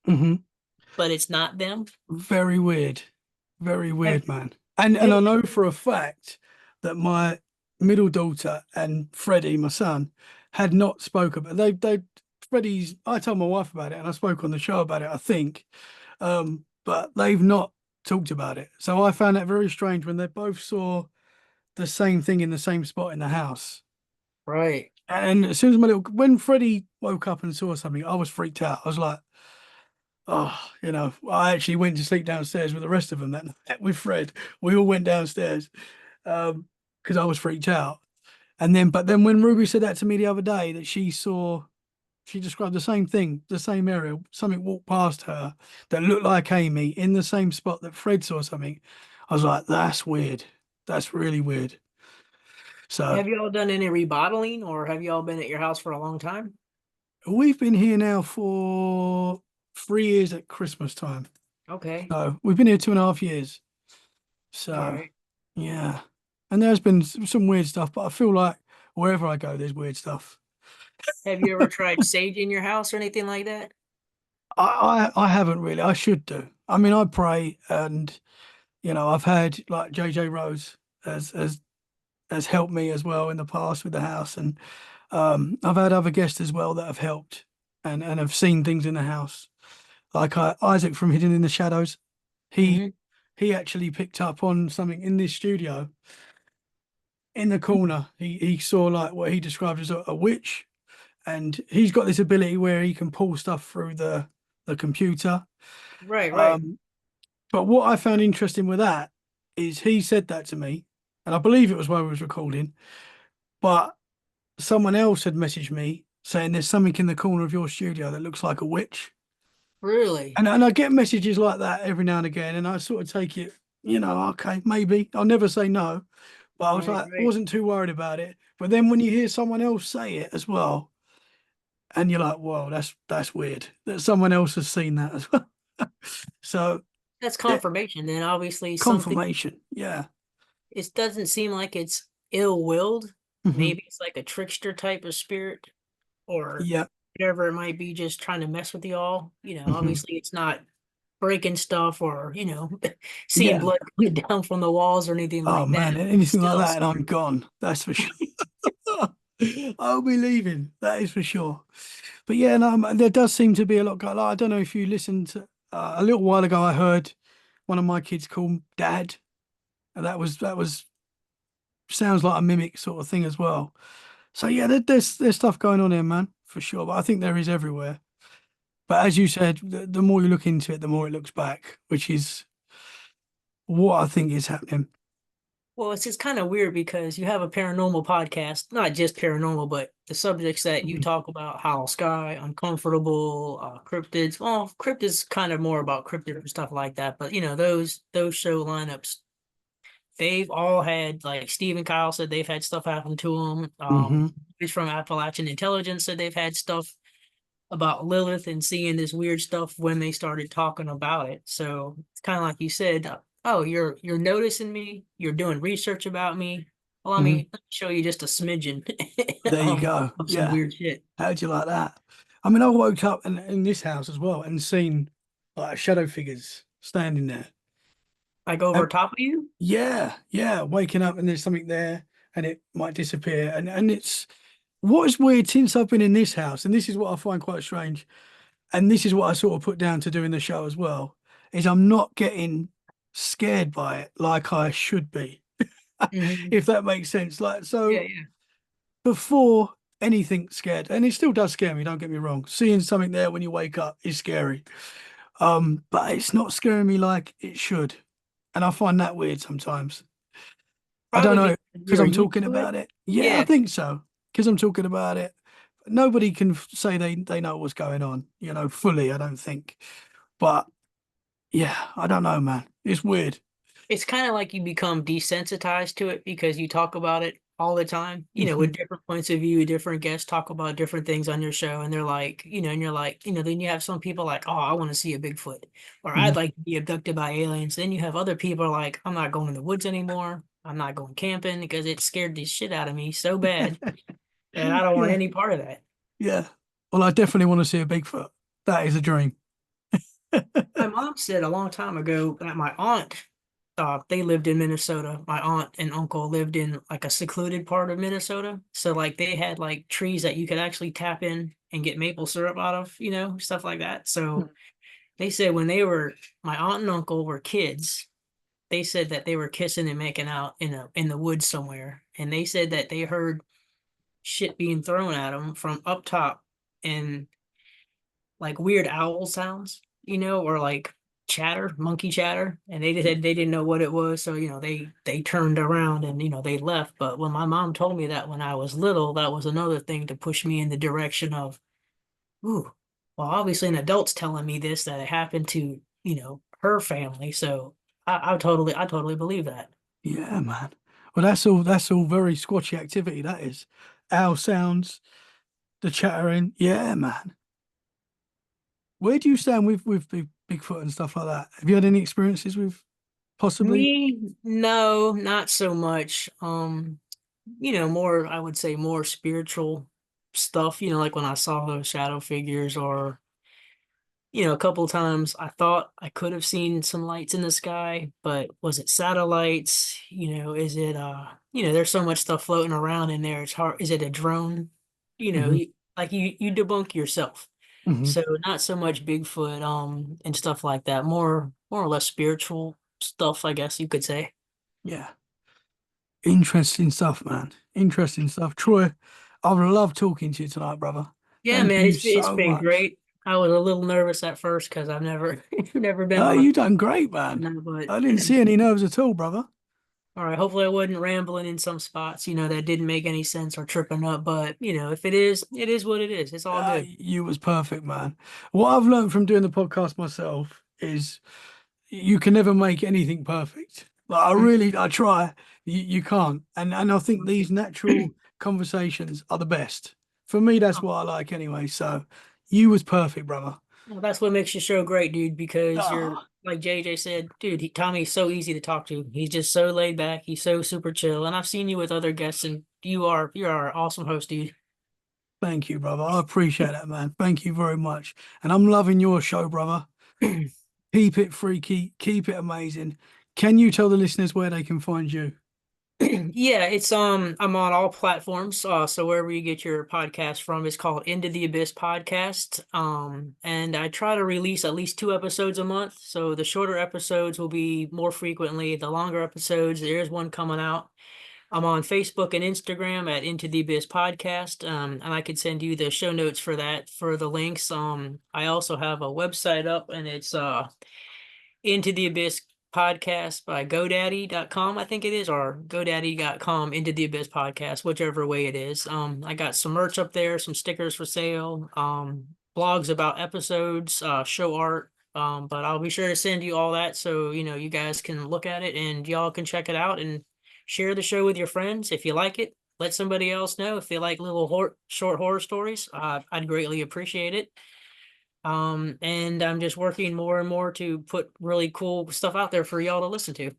Hmm. but it's not them. Very weird. Very Have weird, man. And you I ever know for a fact that my middle daughter and Freddie, my son, had not spoken. But Freddie's. I told my wife about it, and I spoke on the show about it, I think. But they've not talked about it. So I found that very strange when they both saw the same thing in the same spot in the house. right? And as soon as when Freddie woke up and saw something, I was freaked out. I was like, oh, I actually went to sleep downstairs with the rest of them that night with Fred. We all went downstairs because I was freaked out. But then when Ruby said that to me the other day, that she described the same thing, the same area, something walked past her that looked like Amy in the same spot that Fred saw something. I was like, that's weird. That's really weird. So Have you all done any remodeling, or have you all been at your house for a long time? we've been here now for 3 years at Christmas time. Okay, So we've been here 2.5 years. all So right. yeah. And there's been some weird stuff, but I feel like wherever I go, there's weird stuff. Have you ever tried sage in your house or anything like that? I haven't really. I should do. I mean, I pray, and I've had like JJ Rose has helped me as well in the past with the house, and I've had other guests as well that have helped and have seen things in the house. Like Isaac from Hidden in the Shadows, he Hmm. he actually picked up on something in this studio in the corner. He saw like what he described as a witch, and he's got this ability where he can pull stuff through the computer. Right, right. Um, but what I found interesting with that is he said that to me, and I believe it was while we was recording, but someone else had messaged me saying there's something in the corner of your studio that looks like a witch. Really? And I get messages like that every now and again, and I sort of take it, okay, maybe. I'll never say no. But I was Right, like, I right. wasn't too worried about it. But then when you hear someone else say it as well, and you're like, whoa, that's weird that someone else has seen that as well. So That's yeah, confirmation. Then obviously something. confirmation. Yeah. It doesn't seem like it's ill-willed. Hmm. Maybe it's like a trickster type of spirit, or Yeah. whatever it might be, just trying to mess with y'all. Hmm. Obviously it's not breaking stuff or, seeing Yeah. blood coming down from the walls or anything Oh like that. man, anything like Still that, and I'm scary. gone. That's for sure. I'll be leaving. That is for sure. But yeah, no, there does seem to be a lot going on. I don't know if you listened to, a little while ago. I heard one of my kids call Dad, and that was sounds like a mimic sort of thing as well. So yeah, there's stuff going on here, man, for sure. But I think there is everywhere. But as you said, the more you look into it, the more it looks back, which is what I think is happening. Well, it's just kind of weird because you have a paranormal podcast, not just paranormal, but the subjects that you Mhm. talk about, Hollow Sky, Uncomfortable, cryptids. Well, cryptids kind of more about cryptid and stuff like that. But those show lineups, they've all had, like Steve Kyle said, they've had stuff happen to them. Mhm. He's from Appalachian Intelligence said they've had stuff about Lilith and seeing this weird stuff when they started talking about it. So it's kind of like you said, oh, you're noticing me, you're doing research about me. Well, Mhm. let me show you just a smidgen There you go. of some Yeah. weird shit. How'd you like that? I mean, I woke up in this house as well and seen like shadow figures standing there. Like over Um, top of you? yeah, yeah, waking up and there's something there and it might disappear. And it's what is weird since I've been in this house, and this is what I find quite strange, and this is what I sort of put down to doing the show as well, is I'm not getting scared by it like I should be, Hmm. if that makes sense. Like Yeah, so yeah. before anything scared, and it still does scare me, don't get me wrong. Seeing something there when you wake up is scary. But it's not scaring me like it should. And I find that weird sometimes. I don't Probably know, because because you're I'm used talking to it. about it. Yeah, I Yeah. think so. Because I'm talking about it. Nobody can say they know what's going on, fully, I don't think. But yeah, I don't know, man. It's weird. It's kind of like you become desensitized to it because you talk about it all the time, with Hmm. different points of view, different guests talk about different things on your show, and they're like, and you're like, then you have some people like, oh, I want to see a Bigfoot, or Hmm. I'd like to be abducted by aliens. Then you have other people like, I'm not going in the woods anymore. I'm not going camping because it scared the shit out of me so bad that I don't want Yeah, any part of that. yeah. Well, I definitely want to see a Bigfoot. That is a dream. My mom said a long time ago that my aunt, they lived in Minnesota. My aunt and uncle lived in like a secluded part of Minnesota. So like they had like trees that you could actually tap in and get maple syrup out of, stuff like that. So they said when my aunt and uncle were kids, they said that they were kissing and making out in the woods somewhere. And they said that they heard shit being thrown at them from up top and like weird owl sounds, or like chatter, monkey chatter, and they said they didn't know what it was, so they turned around and they left. But when my mom told me that when I was little, that was another thing to push me in the direction of, ooh, well, obviously an adult's telling me this that it happened to her family, so I totally believe that. Yeah, man. Well, that's all very squatchy activity. That is. Owl sounds, the chattering. Yeah, man. Where do you stand with Bigfoot and stuff like that? Have you had any experiences with possibly? Me, no, not so much. More, I would say more spiritual stuff, like when I saw those shadow figures or, a couple of times I thought I could have seen some lights in the sky, but was it satellites? Is it there's so much stuff floating around in there. It's hard. Is it a drone? Hmm. Like you debunk yourself. Hmm. So not so much Bigfoot, and stuff like that. More or less spiritual stuff, I guess you could say. Yeah. Interesting stuff, man. Interesting stuff. Troy, I've loved talking to you tonight, brother. Yeah, Thank man, you it's so been much. great. I was a little nervous at first because I've never never been No, on a you done great, man. no, but I didn't see any nerves at all, brother. all right, hopefully I wasn't rambling in some spots, that didn't make any sense or tripping up. But if it is, it is what it is. It's all good. You was perfect, man. What I've learned from doing the podcast myself is you can never make anything perfect. Like I try. You can't. And I think these natural conversations are the best. For me, that's what I like anyway. So you was perfect, brother. Well, that's what makes your show great, dude, because you're Ah, like JJ said, dude, Tommy's so easy to talk to. He's just so laid back. He's so super chill. And I've seen you with other guests and you're an awesome host, dude. thank you, brother. I appreciate that, man. Thank you very much. And I'm loving your show, brother. Keep it freaky, keep it amazing. Can you tell the listeners where they can find you? Yeah, it's I'm on all platforms. So wherever you get your podcast from, it's called Into the Abyss Podcast. And I try to release at least 2 episodes a month. So the shorter episodes will be more frequently. The longer episodes, there's one coming out. I'm on Facebook and Instagram at Into the Abyss Podcast. And I could send you the show notes for that for the links. I also have a website up and it's Into the Abyss Podcast by GoDaddy.com, I think it is, or GoDaddy.com Into the Abyss Podcast, whichever way it is. I got some merch up there, some stickers for sale, blogs about episodes, show art. But I'll be sure to send you all that so you guys can look at it and y'all can check it out and share the show with your friends if you like it. Let somebody else know if they like little short horror stories. I'd greatly appreciate it. And I'm just working more and more to put really cool stuff out there for y'all to listen to.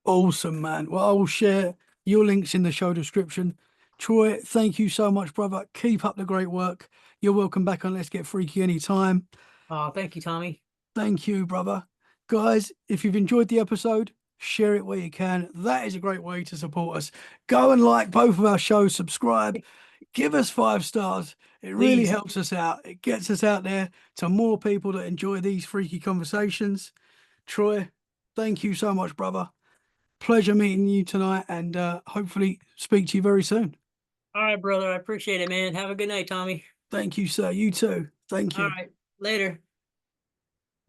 Awesome, man. Well, I will share your links in the show description. Troy, thank you so much, brother. Keep up the great work. You're welcome back on Let's Get Freaky anytime. Thank you, Tommy. Thank you, brother. Guys, if you've enjoyed the episode, share it where you can. That is a great way to support us. Go and like both of our shows, subscribe, give us 5 stars. It really Please. helps us out. It gets us out there to more people that enjoy these freaky conversations. Troy, thank you so much, brother. Pleasure meeting you tonight and hopefully speak to you very soon. All right, brother. I appreciate it, man. Have a good night, Tommy. Thank you, sir. You too. Thank All you. right. Later.